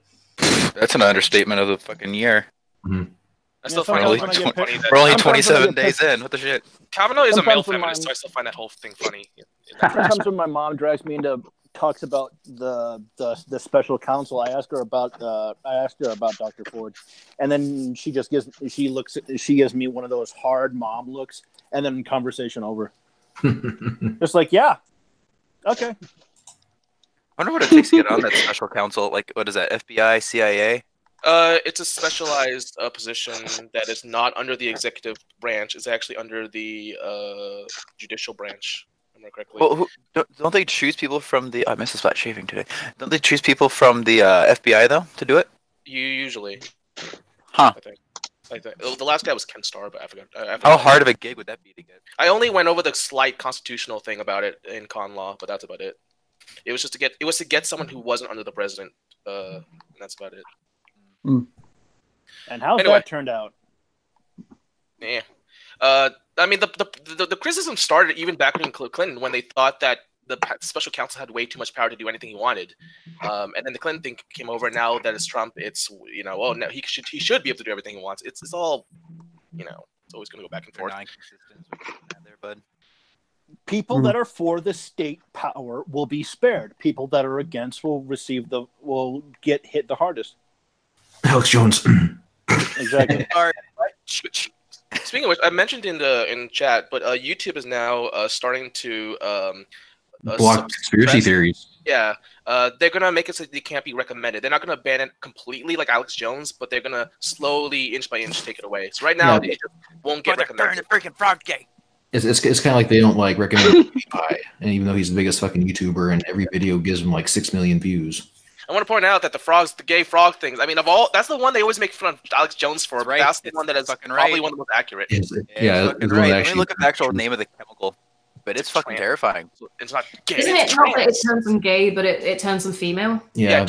That's an understatement of the fucking year. Mm-hmm. I still find it funny. We're only 27 days in. What the shit? Kavanaugh is a male feminist, so I still find that whole thing funny. Sometimes when my mom drags me into talks about the special counsel, I ask her about Dr. Ford, and then she gives me one of those hard mom looks, and then conversation over. Just like, yeah, okay. I wonder what it takes to get on that special counsel. Like, what is that? FBI, CIA? It's a specialized position that is not under the executive branch. It's actually under the judicial branch. Correctly. Well, don't they choose people from the? I missed the spot shaving today. Don't they choose people from the FBI though to do it? You usually. Huh. I think. The last guy was Ken Starr, but I forgot. How hard of a gig would that be to get? I only went over the slight constitutional thing about it in con law, but that's about it. It was just to get someone who wasn't under the president. And that's about it. Mm. And how's that turned out? Yeah. I mean, the criticism started even back in Clinton when they thought that the special counsel had way too much power to do anything he wanted, and then the Clinton thing came over. Now that it's Trump, it's well, no, he should be able to do everything he wants. It's all, it's always going to go back and forth. People that are for the state power will be spared. People that are against will get hit the hardest. Alex Jones. Exactly. All right. Speaking of which, I mentioned in chat, but YouTube is now starting to block conspiracy theories. Yeah, they're gonna make it so they can't be recommended. They're not gonna ban it completely like Alex Jones, but they're gonna slowly, inch by inch, take it away. So right now, it just won't get recommended. Burn the freaking frog gate. It's kind of like they don't like recommend PewDiePie, and even though he's the biggest fucking YouTuber, and every video gives him like 6 million views. I want to point out that the gay frog things. I mean, that's the one they always make fun of Alex Jones for. But that's the one that is probably one of the most accurate. It's right. Let me look at the actual name of the chemical, but it's fucking terrifying. It's not gay. Isn't it not that it turns them gay, but it turns them female? Yeah,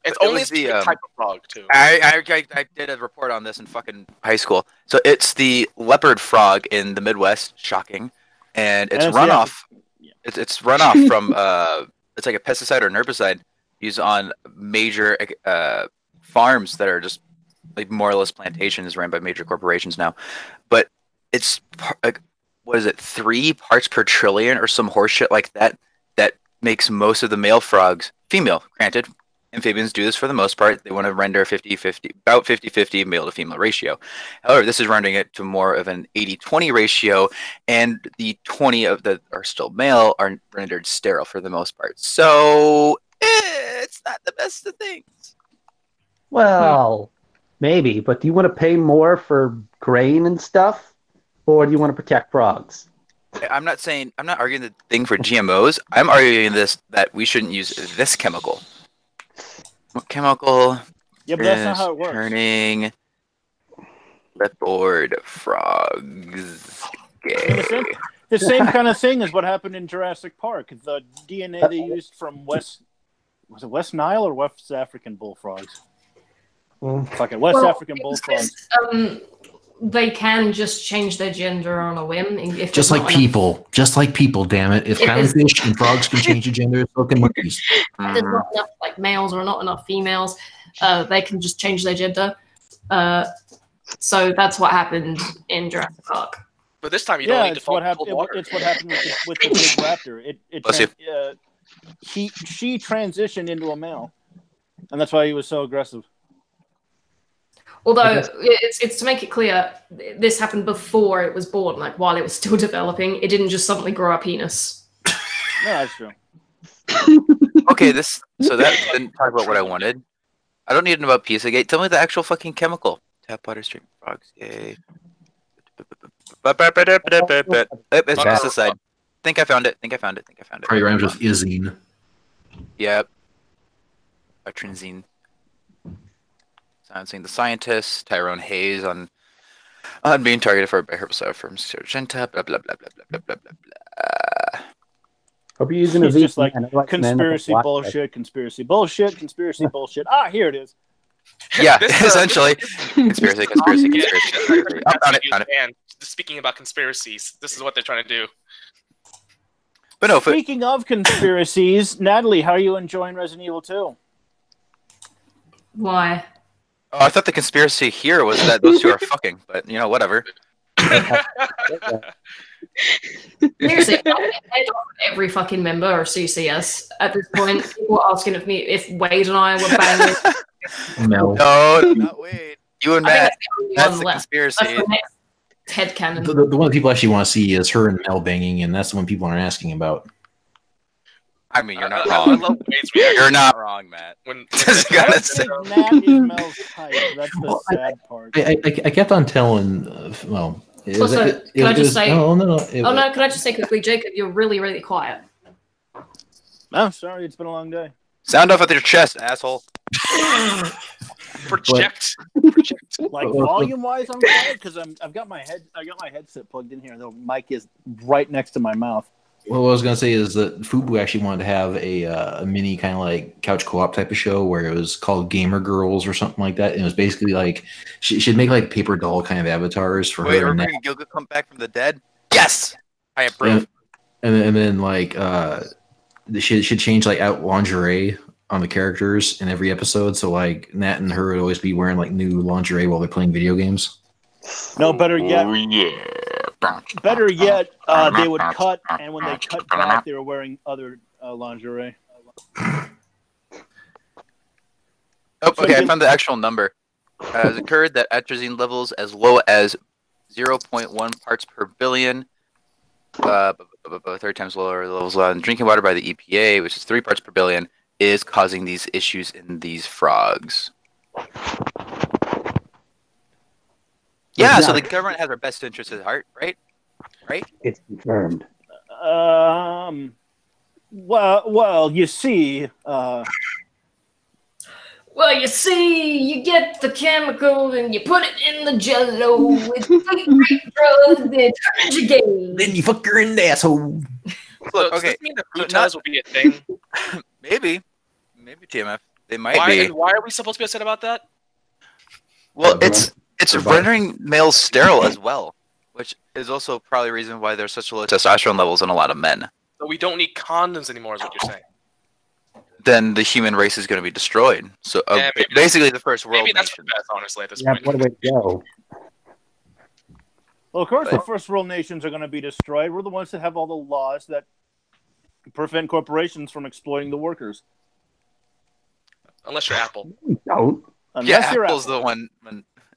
it's only the type of frog too. I did a report on this in fucking high school. So it's the leopard frog in the Midwest. Shocking, and it's runoff. It's runoff from it's like a pesticide or an herbicide used on major farms that are just like more or less plantations ran by major corporations now. But it's like, what is it, 3 parts per trillion or some horseshit like that that makes most of the male frogs female. Granted, amphibians do this for the most part. They want to render 50-50, about 50-50 male to female ratio. However, this is rendering it to more of an 80-20 ratio, and the 20 of that are still male are rendered sterile for the most part. So it's not the best of things. Well, maybe, but do you want to pay more for grain and stuff, or do you want to protect frogs? I'm not arguing the thing for GMOs. I'm arguing that we shouldn't use this chemical. What chemical? Yeah, but that's not how it works. Turning leopard frogs gay. The same kind of thing is what happened in Jurassic Park. The DNA they used from West Nile or West African bullfrogs? Fucking West African bullfrogs. They can just change their gender on a whim. If just like people, damn it. If clownfish and frogs can change their gender, so can monkeys. If there's not enough like males or not enough females, they can just change their gender. So that's what happened in Jurassic Park. But this time you don't need to fall It's what happened with the big raptor. She transitioned into a male, and that's why he was so aggressive. Although it's to make it clear, this happened before it was born, like while it was still developing. It didn't just suddenly grow a penis. No, that's true. Okay, so that didn't talk about what I wanted. I don't need to know about Pizzagate. Tell me the actual fucking chemical. Tap water, stream frogs, yay. It's pesticide. Think I found it. Probably rhymes with izine. Yep. Atrazine. Silencing the scientists. Tyrone Hayes on being targeted by herbicide from Sargenta. Blah blah blah blah blah blah blah blah. Hope you're using it's just like conspiracy bullshit. Ah, here it is. Yeah, essentially. Conspiracy. Found it. And speaking about conspiracies, this is what they're trying to do. But no. Speaking of conspiracies, Natalie, how are you enjoying Resident Evil 2? Why? Oh, I thought the conspiracy here was that those two are fucking, but whatever. Seriously, every fucking member of CCS at this point. People are asking if Wade and I were banging. No, not Wade. You and Matt. That's the conspiracy. That's the next headcanon. The one people actually want to see is her and Mel banging, and that's the one people aren't asking about. I mean, you're not wrong. You're not wrong, Matt. Matt is Mel's type. That's the sad part. I kept on telling. Also, can I just say? No. Can I just say quickly, Jacob? You're really, really quiet. Oh, sorry. It's been a long day. Sound off at your chest, asshole. Project. Like volume-wise, I'm quiet because I've got my headset plugged in here. The mic is right next to my mouth. Well, what I was gonna say is that Fubu actually wanted to have a mini kind of like couch co-op type of show where it was called Gamer Girls or something like that. And it was basically like she'd make like paper doll kind of avatars for her. Wait, are Gilga come back from the dead? Yes, I approve. And then like she'd change like out lingerie on the characters in every episode. So like Nat and her would always be wearing like new lingerie while they're playing video games. No, better yet. Better yet, they would cut, and when they cut back, they were wearing other lingerie. Oh, okay, I found the actual number. It has occurred that atrazine levels as low as 0.1 parts per billion 30 times lower levels in drinking water by the EPA, which is 3 parts per billion, is causing these issues in these frogs. Yeah, so the government has our best interests at heart, right? Right? It's confirmed. Well, you see, Well, you see, you get the chemical and you put it in the jello with great drugs that turns you gay. Then you fuck her in the asshole. Look, Does okay. this mean that food ties will be a thing? Maybe TMF. They might be. And why are we supposed to be upset about that? Well, it's rendering males sterile as well, which is also probably a reason why there's such low testosterone levels in a lot of men. So we don't need condoms anymore, is what you're saying. Then the human race is going to be destroyed. So basically, the first world. Maybe that's for the best, honestly, at this Yeah, point. what a way to go. well, of course, the first world nations are going to be destroyed. We're the ones that have all the laws that prevent corporations from exploiting the workers. Unless you're Apple. Don't. Unless you're Apple's Apple. the one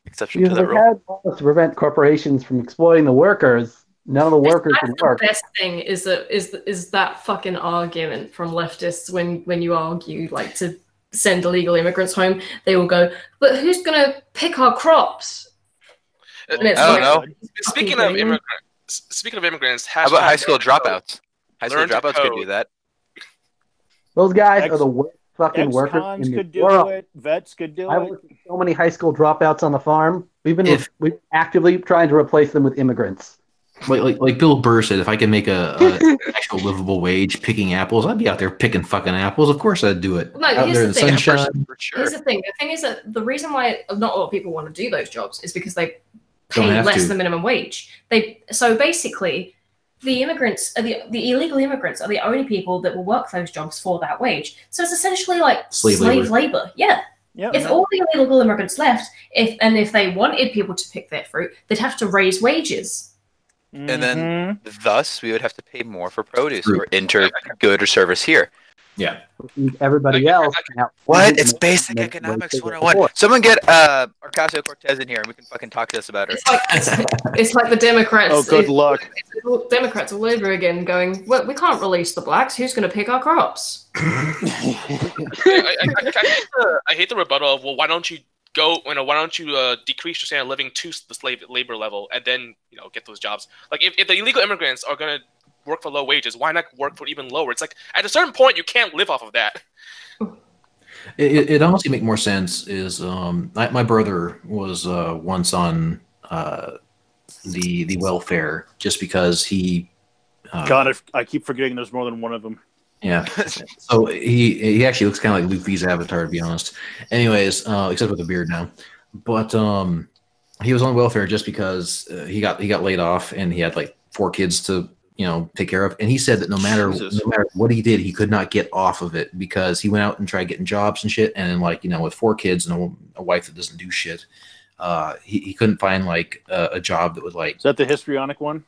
exception Because to that they rule. had laws to prevent corporations from exploiting the workers. None of the workers That's can the work. best thing is that fucking argument from leftists when you argue like to send illegal immigrants home, they will go, but who's gonna pick our crops? And it's I don't know. Speaking of immigrants, How about high school dropouts? High school dropouts could do that. Those guys are the worst fucking workers Ex-cons in the could do world. it. Vets could do I've it. worked with so many high school dropouts on the farm. We've actively trying to replace them with immigrants. Like Bill Burr said, if I could make a actual livable wage picking apples, I'd be out there picking fucking apples. Of course, I'd do it. No, out here's there in the thing. sunshine. Here's the thing. The thing is that the reason why not a lot of people want to do those jobs is because they Don't pay have less to. than minimum wage. So basically, the immigrants, the illegal immigrants, are the only people that will work those jobs for that wage. So it's essentially like slave labor. Yeah. Yep. If all the illegal immigrants left, if they wanted people to pick their fruit, they'd have to raise wages. And then, thus, we would have to pay more for produce or enter good or service here. Yeah. Everybody else. What? It's basic economics 101. Someone get Ocasio-Cortez in here and we can fucking talk to us about her. It's like the Democrats. Oh, good luck. It's Democrats all over again going, well, we can't release the blacks. Who's going to pick our crops? I hate the rebuttal of, well, why don't you decrease your standard of living to the slave labor level and then get those jobs? Like if the illegal immigrants are gonna work for low wages, why not work for even lower? It's like at a certain point you can't live off of that. It honestly make more sense is my brother was once on the welfare just because he God, I keep forgetting there's more than one of them. Yeah. So he actually looks kind of like Luffy's avatar, to be honest. Anyways, except with a beard now. But he was on welfare just because he got laid off and he had like 4 kids to take care of. And he said that no matter what he did, he could not get off of it because he went out and tried getting jobs and shit. And then with 4 kids and a wife that doesn't do shit, he couldn't find like a job that would like. Is that the histrionic one?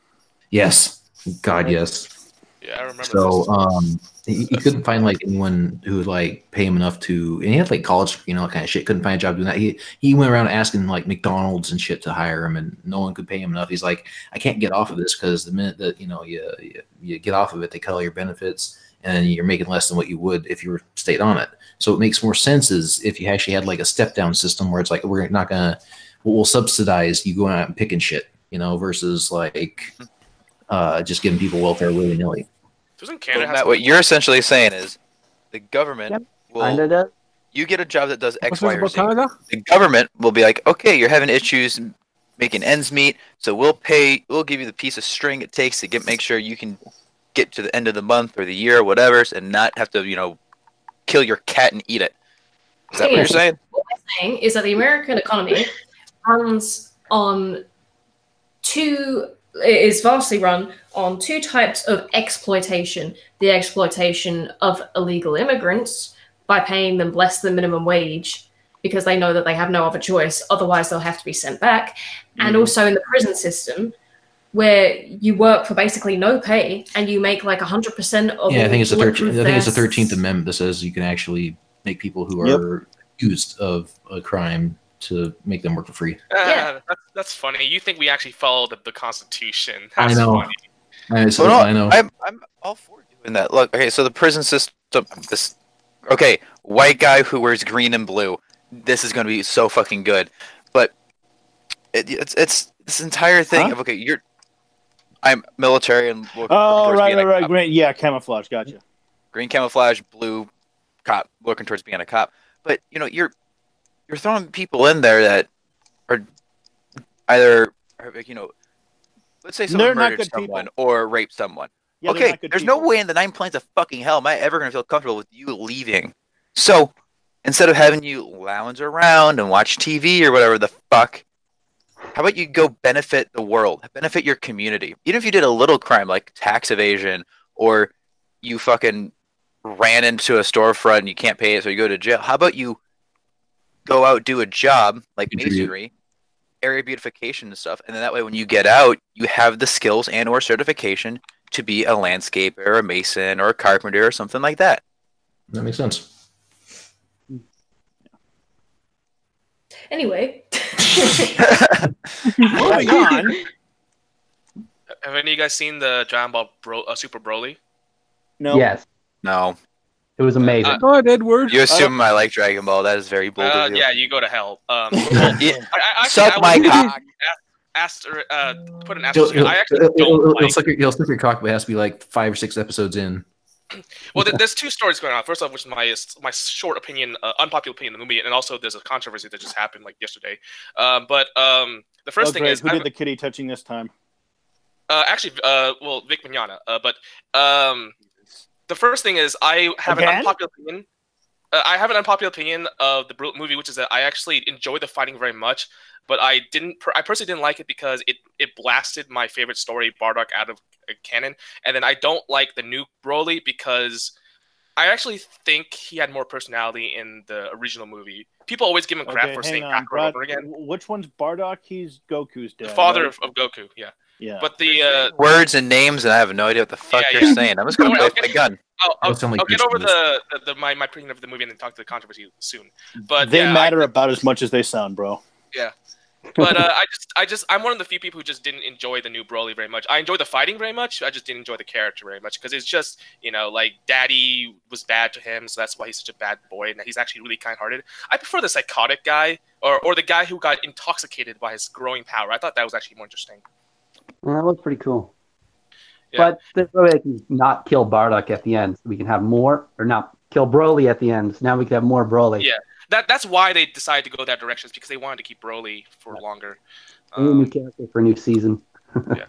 Yes. God, yes. Yeah, I remember. So he couldn't find like anyone who would like pay him enough to, and he had like college, kind of shit. Couldn't find a job doing that. He went around asking like McDonald's and shit to hire him, and no one could pay him enough. He's like, I can't get off of this because the minute that you get off of it, they cut all your benefits, and you're making less than what you would if you were stayed on it. So it makes more sense is if you actually had like a step down system where it's like we'll subsidize you going out and picking shit, versus like just giving people welfare willy nilly. Doesn't Canada have Matt, what you're essentially saying is the government will. You get a job that does X, Y, or Z. The government will be like, okay, you're having issues making ends meet, so we'll give you the piece of string it takes to make sure you can get to the end of the month or the year or whatever, and not have to, kill your cat and eat it. Is that what you're saying? What we're saying is that the American economy runs on is vastly run on 2 types of exploitation. The exploitation of illegal immigrants by paying them less than minimum wage because they know that they have no other choice, otherwise they'll have to be sent back. And also in the prison system where you work for basically no pay and you make like 100% of I think it's the 13th Amendment that says you can actually make people who are accused of a crime to make them work for free. That's funny. You think we actually follow the Constitution? I know. Funny. I know. I'm all for doing that. Look, okay, so the prison system. Okay, white guy who wears green and blue. This is going to be so fucking good. But it's this entire thing of okay, I'm military and right. Green, yeah, camouflage. Gotcha. Green camouflage, blue cop, looking towards being a cop. But you're throwing people in there that are either let's say someone murdered someone or raped someone. Yeah, okay, there's no way in the 9 planes of fucking hell am I ever going to feel comfortable with you leaving. So instead of having you lounge around and watch TV or whatever the fuck, how about you go benefit the world, benefit your community? Even if you did a little crime like tax evasion, or you fucking ran into a storefront and you can't pay it, so you go to jail. How about you go out, do a job like masonry, area beautification and stuff, and then that way when you get out, you have the skills and or certification to be a landscaper, or a mason, or a carpenter, or something like that. That makes sense. Anyway. Moving on. Have any of you guys seen the Dragon Ball Super Broly? No. Yes. No. It was amazing. God, Edward. You assume I like Dragon Ball. That is very bold of you. Yeah, you go to hell. Suck my cock. Put an asterisk. I actually don't like. He'll stick your cock, but it has to be like 5 or 6 episodes in. Well, there's 2 stories going on. First off, which is my short opinion, unpopular opinion of the movie, and also there's a controversy that just happened like yesterday. But the first thing is, who did the kitty touching this time? Actually, Vic Mignogna. But the first thing is, I have an unpopular opinion. I have an unpopular opinion of the movie, which is that I actually enjoy the fighting very much, but I personally didn't like it because it blasted my favorite story, Bardock, out of canon, and then I don't like the new Broly because I actually think he had more personality in the original movie. People always give him crap for saying backward over again. Which one's Bardock? He's Goku's dad. The father of Goku, yeah. Yeah. But the words and names, and I have no idea what the fuck you're saying. I'm just gonna play with my gun. I'll get over my opinion of the movie and then talk to the controversy soon. But they matter about as much as they sound, bro. Yeah. But I'm one of the few people who just didn't enjoy the new Broly very much. I enjoy the fighting very much. I just didn't enjoy the character very much because it's just, like Daddy was bad to him, so that's why he's such a bad boy, and he's actually really kind-hearted. I prefer the psychotic guy or the guy who got intoxicated by his growing power. I thought that was actually more interesting. Well, that was pretty cool. Yeah. But there's no way I can not kill Bardock at the end. So we can have more, or not kill Broly at the end. So now we can have more Broly. Yeah. That's why they decided to go that direction, is because they wanted to keep Broly for longer. New character for a new season. Yeah.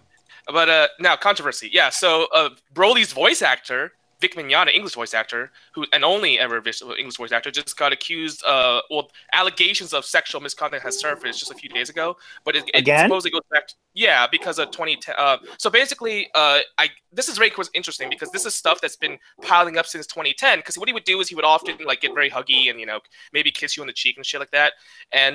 But now, controversy. Yeah, so Broly's voice actor, Vic Mignogna, English voice actor, and only ever English voice actor, just got accused, allegations of sexual misconduct has surfaced just a few days ago. But it supposedly goes back to, because of 2010. So basically, this is very interesting because this is stuff that's been piling up since 2010. Because what he would do is he would often get very huggy and maybe kiss you on the cheek and shit like that.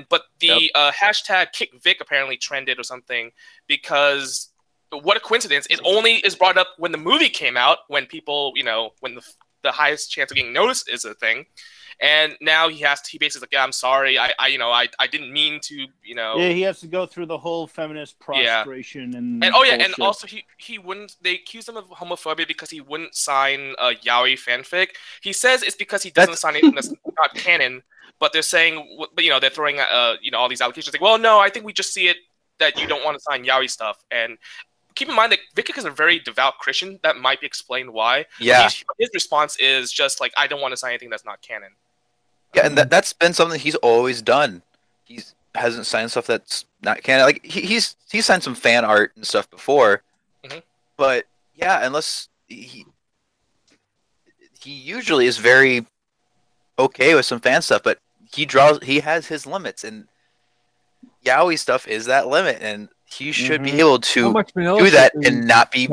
But the hashtag Kick Vic apparently trended or something because. What a coincidence. It only is brought up when the movie came out, when people, when the highest chance of getting noticed is a thing. And now he basically like, yeah, I'm sorry. I didn't mean to, Yeah, he has to go through the whole feminist prostration and and also he wouldn't, they accused him of homophobia because he wouldn't sign a yaoi fanfic. He says it's because he doesn't sign anything that's not canon, but they're saying, they're throwing, all these allegations like, well, no, I think we just see it that you don't want to sign yaoi stuff. And keep in mind that Vic is a very devout Christian. That might be explained why. Yeah. His response is just like, I don't want to sign anything that's not canon. Yeah, and that's been something he's always done. He hasn't signed stuff that's not canon. Like he's signed some fan art and stuff before, but yeah, unless he usually is very okay with some fan stuff, but he has his limits, and yaoi stuff is that limit, and he should be able to do that and not be,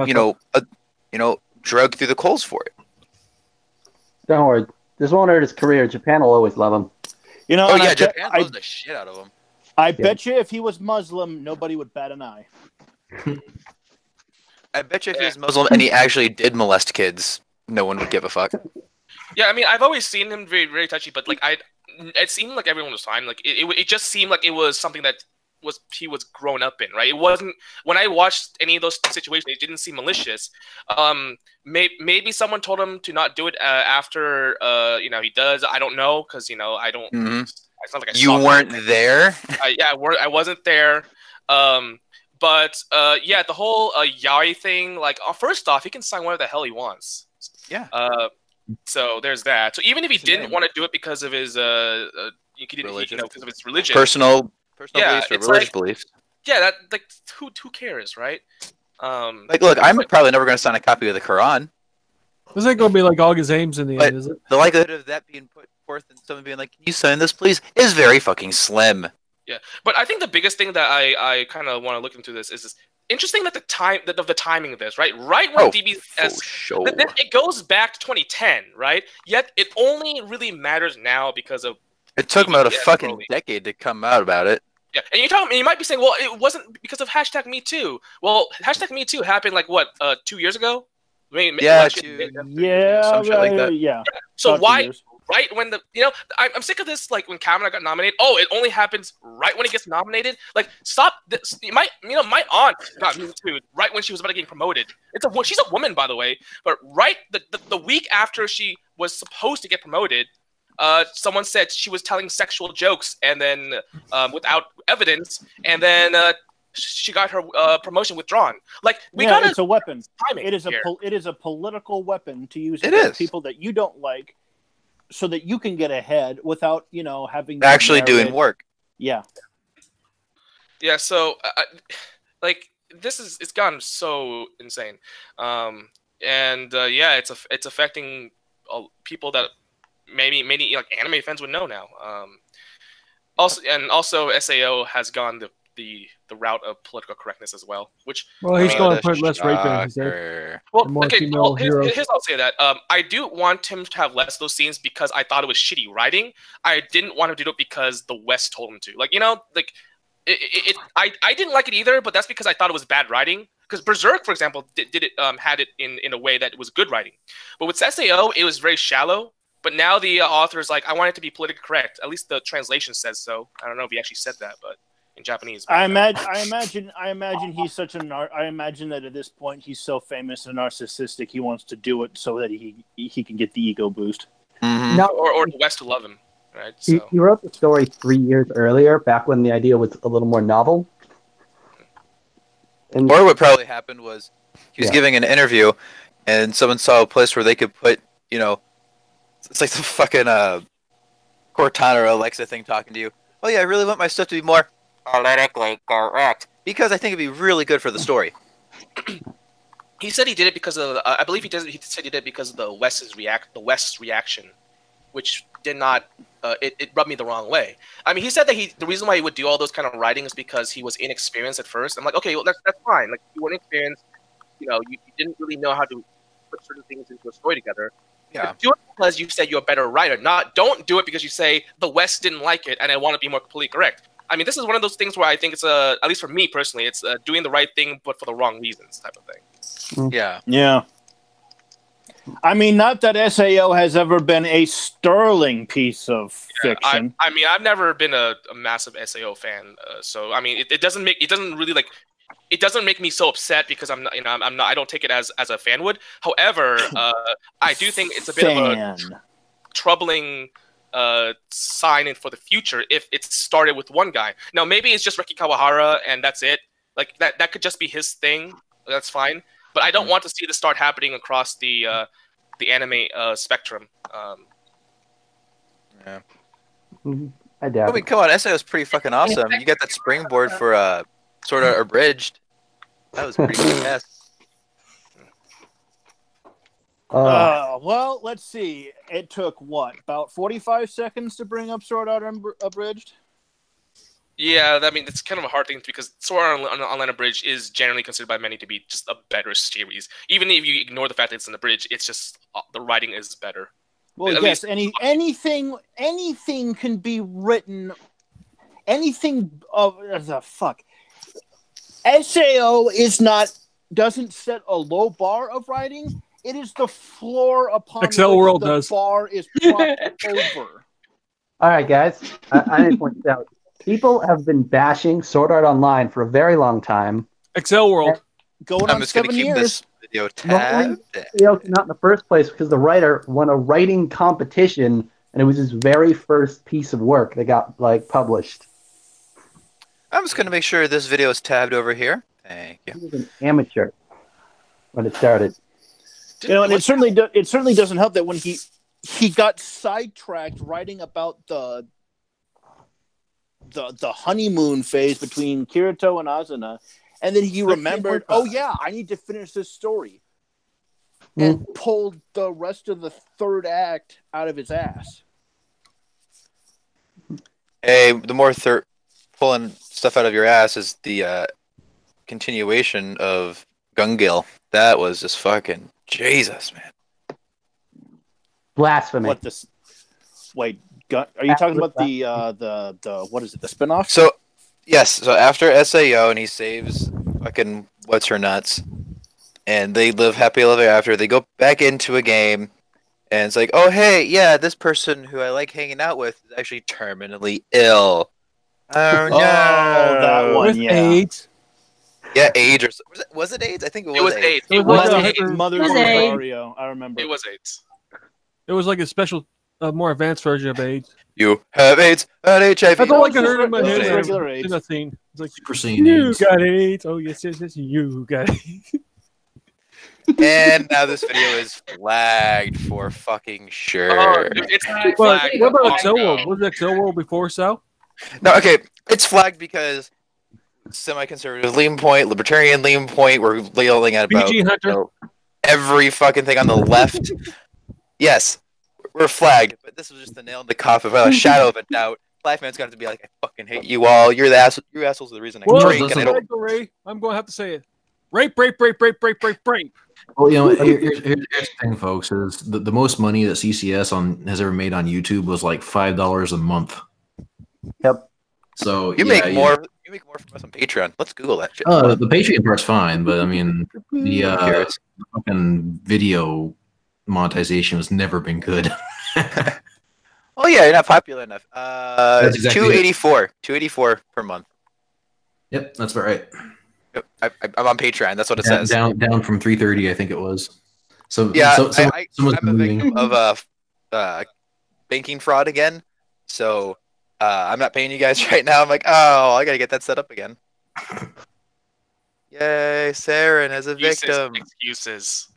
drugged through the coals for it. Don't worry. This won't hurt his career. Japan will always love him. Japan loves the shit out of him. I bet you if he was Muslim, nobody would bat an eye. I bet you if he was Muslim and he actually did molest kids, no one would give a fuck. Yeah, I mean, I've always seen him very, very touchy, but it seemed like everyone was fine. Like it just seemed like it was something that he was grown up in, right? It wasn't when I watched any of those situations, it didn't seem malicious. Maybe someone told him to not do it after he does. I don't know because I don't. It's not like I you weren't there. Yeah, I wasn't there. But yeah, the whole yaoi thing. Like, first off, he can sign whatever the hell he wants. Yeah. So there's that. So even if he didn't want to do it because of his because of his religion, personal beliefs or religious beliefs. Yeah, that like who cares, right? Like, look, I'm probably never going to sign a copy of the Quran. This ain't going to be like August Ames in the end, is it? The likelihood of that being put forth and someone being like, "Can you sign this, please?" is very fucking slim. Yeah, but I think the biggest thing that I kind of want to look into this is interesting that the timing of this, right? Right when DBS, it goes back to 2010, right? Yet it only really matters now because of it took about a fucking decade to come out about it. Yeah, and you might be saying, well, it wasn't because of #MeToo. Well, #MeToo happened like what 2 years ago? I mean, yeah. So why? Right when I'm sick of this. Like when Kavanaugh got nominated, it only happens right when he gets nominated. Like, stop this. My aunt got Me Too right when she was about to get promoted. She's a woman, by the way, but right the week after she was supposed to get promoted, someone said she was telling sexual jokes, and then without evidence, and then she got her promotion withdrawn. Like it's a weapon. It is a political weapon to use against people that you don't like, so that you can get ahead without having actually doing work. Yeah. Yeah. So it's gotten so insane, and it's affecting people that maybe many like anime fans would know now. Also SAO has gone the route of political correctness as well, which he's going to put less rape in, he said. Well, here's I'll say that I do want him to have less of those scenes because I thought it was shitty writing. I didn't want him to do it because the West told him to. I didn't like it either, but that's because I thought it was bad writing. Because Berserk, for example, had it in a way that was good writing, but with SAO it was very shallow. But now the author is like, I want it to be politically correct. At least the translation says so. I don't know if he actually said that, but in Japanese. I imagine he's such I imagine that at this point he's so famous and narcissistic he wants to do it so that he can get the ego boost. Mm-hmm. No, or the West to love him, right? So. He wrote the story 3 years earlier, back when the idea was a little more novel. Or what probably happened was he was giving an interview, and someone saw a place where they could put, it's like the fucking Cortana or Alexa thing talking to you. Oh yeah, I really want my stuff to be more politically correct because I think it'd be really good for the story. He said he did it because of I believe he said he did it because of the West's reaction, which did not it rubbed me the wrong way. I mean, he said that the reason why he would do all those kind of writing is because he was inexperienced at first. I'm like, okay, well that's fine. Like, you weren't experienced, you didn't really know how to put certain things into a story together. Yeah. Do it because you said you're a better writer. Don't do it because you say the West didn't like it and I want to be more politically correct. I mean, this is one of those things where I think it's at least for me personally, it's doing the right thing but for the wrong reasons type of thing. Yeah. Yeah. I mean, not that SAO has ever been a sterling piece of fiction. I mean, I've never been a massive SAO fan, so I mean, it doesn't make me so upset because I'm not, I don't take it as a fan would. However, I do think it's a bit of a troubling sign in for the future if it started with one guy. Now, maybe it's just Reki Kawahara and that's it. Like that could just be his thing. That's fine. But I don't want to see this start happening across the anime spectrum. Yeah. I doubt. I mean, come on, SAO is pretty fucking awesome. You got that springboard for sort of abridged. That was pretty good. Well, let's see. It took about 45 seconds to bring up Sword Art Abridged? Yeah, I mean, it's kind of a hard thing because Sword Art Online Abridged is generally considered by many to be just a better series. Even if you ignore the fact that it's an abridged, it's just the writing is better. Well, yes, anything can be written. Anything of the fuck. SAO doesn't set a low bar of writing. It is the floor upon which the bar is propped over. All right, guys. I need to point this out. People have been bashing Sword Art Online for a very long time. Excel World. Going I'm on just going to 7 keep years. this video Normally, tabbed. the video came out in the first place because the writer won a writing competition, and it was his very first piece of work that got published. I'm just going to make sure this video is tabbed over here. Thank you. He was an amateur when it started. And it certainly doesn't help that when he got sidetracked writing about the honeymoon phase between Kirito and Asuna, and then he remembered, oh yeah, I need to finish this story, and pulled the rest of the third act out of his ass. Hey, the more pulling stuff out of your ass is the continuation of Gungil. That was just fucking Jesus, man. Blasphemy. What this? Wait, are you talking about the what is it? The spinoff? So yes, so after SAO and he saves fucking what's her nuts, and they live happy ever after. They go back into a game, and it's like, oh hey, yeah, this person who I like hanging out with is actually terminally ill. Oh no, that one, with AIDS. Yeah, AIDS or was it AIDS? I think it was AIDS. It was Mother's AIDS. Mario. I remember. It was AIDS. It was like a special, more advanced version of AIDS. You have AIDS and HIV. That's all I can hear in my head. Regular AIDS. In that scene. It's like, Super Saiyan you AIDS. got AIDS. Oh yes, you got AIDS. And now this video is flagged for fucking sure. It's not But flagged. what about Excel World? Was it Excel World before Sal? No, okay, it's flagged because semi-conservative lean point, libertarian lean point, we're yelling at about PG Hunter. Every fucking thing on the left. Yes, we're flagged, but this was just the nail in the coffin without a shadow of a doubt. Life Man's going to be like, I fucking hate you all. You're the asshole. You assholes are the reason I Well, drink. And I don't... Ray, I'm going to have to say it. Rape, rape, rape, rape, rape, rape, rape. Well, you know, here's the thing, folks. Is the most money that CCS has ever made on YouTube was like $5 a month. Yep. You So yeah, make more. You make more from us on Patreon. Let's Google that shit. The Patreon part's fine, but I mean, the fucking video monetization has never been good. Oh yeah, you're not popular enough. That's exactly 284, 284 per month. Yep, that's about right. Yep, I'm on Patreon. That's what it says. Down from 330, I think it was. So yeah, someone's I'm a victim of banking fraud again. So I'm not paying you guys right now. I'm like, oh, I gotta get that set up again. Yay, Saren as a victim. Excuses.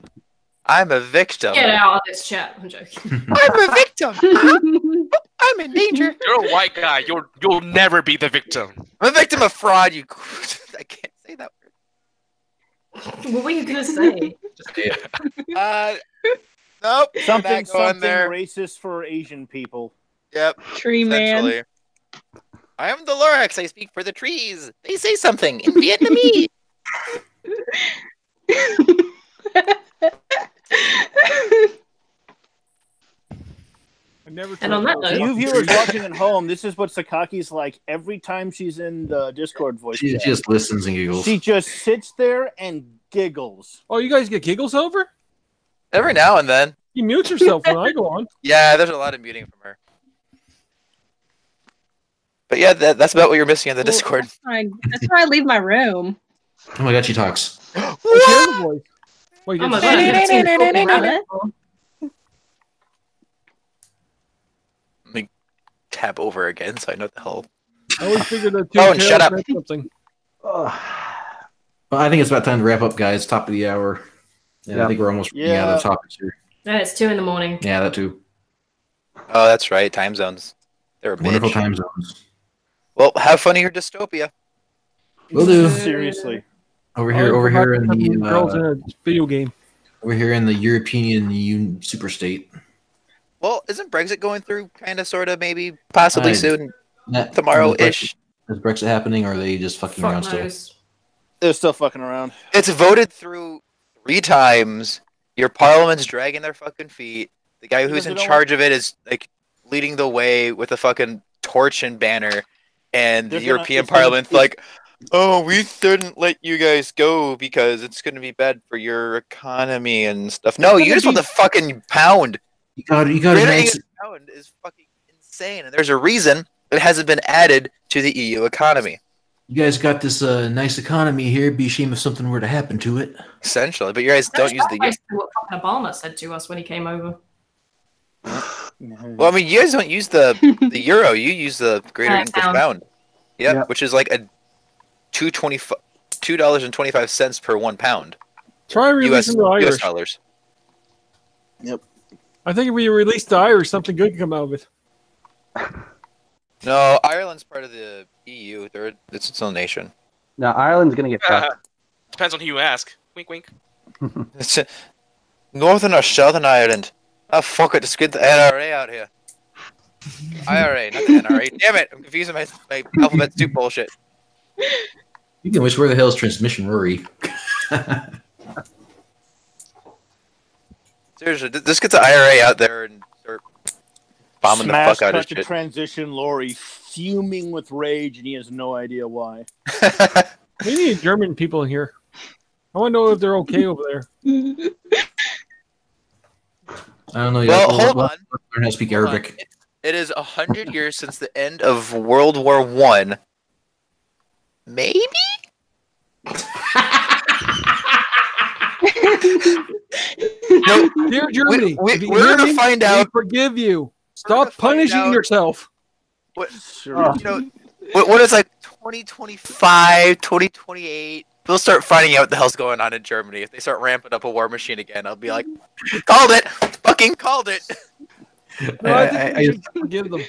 I'm a victim. Get out of this chat. I'm joking. I'm a victim. I'm in danger. You're a white guy. You'll never be the victim. I'm a victim of fraud. You, I can't say that word. What were you gonna say? Nope. Something there. racist for Asian people. Yep. Tree man. I am the Lorax. I speak for the trees. They say something in Vietnamese. And on that note, you viewers watching at home, this is what Sakaki's like every time she's in the Discord voice She chat. just listens and giggles. She just sits there and giggles. Oh, you guys get giggles over? Every now and then. You mute yourself when I go on. Yeah, there's a lot of muting from her. But yeah, that's about what you're missing in the Discord. That's why I leave my room. Oh my god, she talks. What? Wait, oh my god, Let me tab over again so I know what the hell. I always figured that Oh, and shut up. Something. Well, I think it's about time to wrap up, guys. Top of the hour. Yeah, I think we're almost running out of topics here. No, it's 2 a.m. Yeah, that too. Oh, that's right. Time zones. They're a Wonderful bitch. time zones. Well, have fun in your dystopia. Will do. Seriously. Over here in the girls in a video game. Over here in the European Union superstate. Well, isn't Brexit going through kind of, sort of, maybe, possibly soon? Tomorrow-ish? Is Brexit happening, or are they just fucking around still? They're still fucking around. It's voted through 3 times. Your parliament's dragging their fucking feet. The guy who's in charge of it is, like, leading the way with a fucking torch and banner. And the European Parliament's like, oh, we shouldn't let you guys go because it's going to be bad for your economy and stuff. No, you just want the fucking pound. You got pound is fucking insane, and there's a reason it hasn't been added to the EU economy. You guys got this nice economy here. Be a shame if something were to happen to it. Essentially, but you guys don't use the euro. What fucking Obama said to us when he came over. Well, I mean, you guys don't use the euro. You use the Greater English Pound. Yep, which is like a $2.25 per 1 pound. Try releasing the Irish. US dollars. Yep. I think if we release the Irish, something good can come out of it. No, Ireland's part of the EU. It's its own nation. No, Ireland's gonna get fucked. Depends on who you ask. Wink, wink. It's Northern or Southern Ireland. Oh, fuck it. Just get the NRA out here. IRA, not the NRA. Damn it. I'm confusing my alphabet soup bullshit. You can wish where the hell's Transmission Rory? Seriously, just get the IRA out there and start bombing the fuck out of shit. Transition Lori fuming with rage, and he has no idea why. We need German people in here. I want to know if they're okay over there. I don't know. Well, hold on. Learn how to speak Arabic. It is 100 years since the end of World War I. Maybe? No, dear Germany, we're going to find out. We forgive you. Stop punishing yourself. What is like 2025, 2028? We'll start finding out what the hell's going on in Germany. If they start ramping up a war machine again, I'll be like, called it! Fucking called it! No, I think we should forgive them.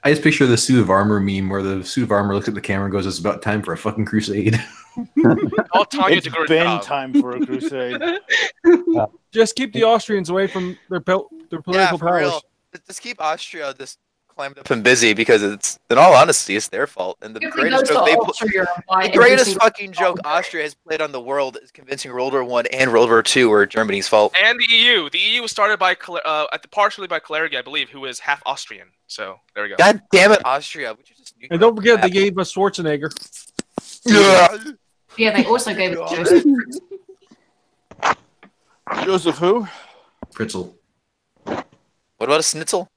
I just picture the suit of armor meme where the suit of armor looks at the camera and goes, "It's about time for a fucking crusade." It's been time for a crusade. Just keep the Austrians away from their political powers. Real. Just keep Austria just clammed up and busy because it's, in all honesty, it's their fault. And the greatest fucking joke Austria has played on the world is convincing World War I and World War II were Germany's fault. And the EU. The EU was started by partially by Kalergi, I believe, who is half Austrian. So there we go. God damn it, Austria! And don't forget, they gave us Schwarzenegger. Yeah, they also gave it to Joseph. Joseph who? Fritzl. What about a Schnitzel?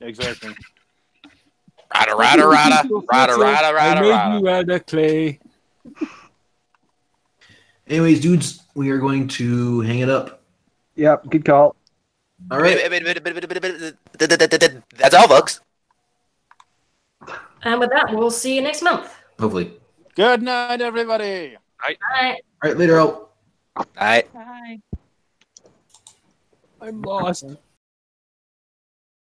Exactly. Rada, rada, rada. Rada, rada, rada, I made rada. you out of clay. Anyways, dudes, we are going to hang it up. Yep, good call. All right. That's all, folks. And with that, we'll see you next month. Hopefully. Good night, everybody. Night. Bye. All right, later out. All right. Bye. I'm lost.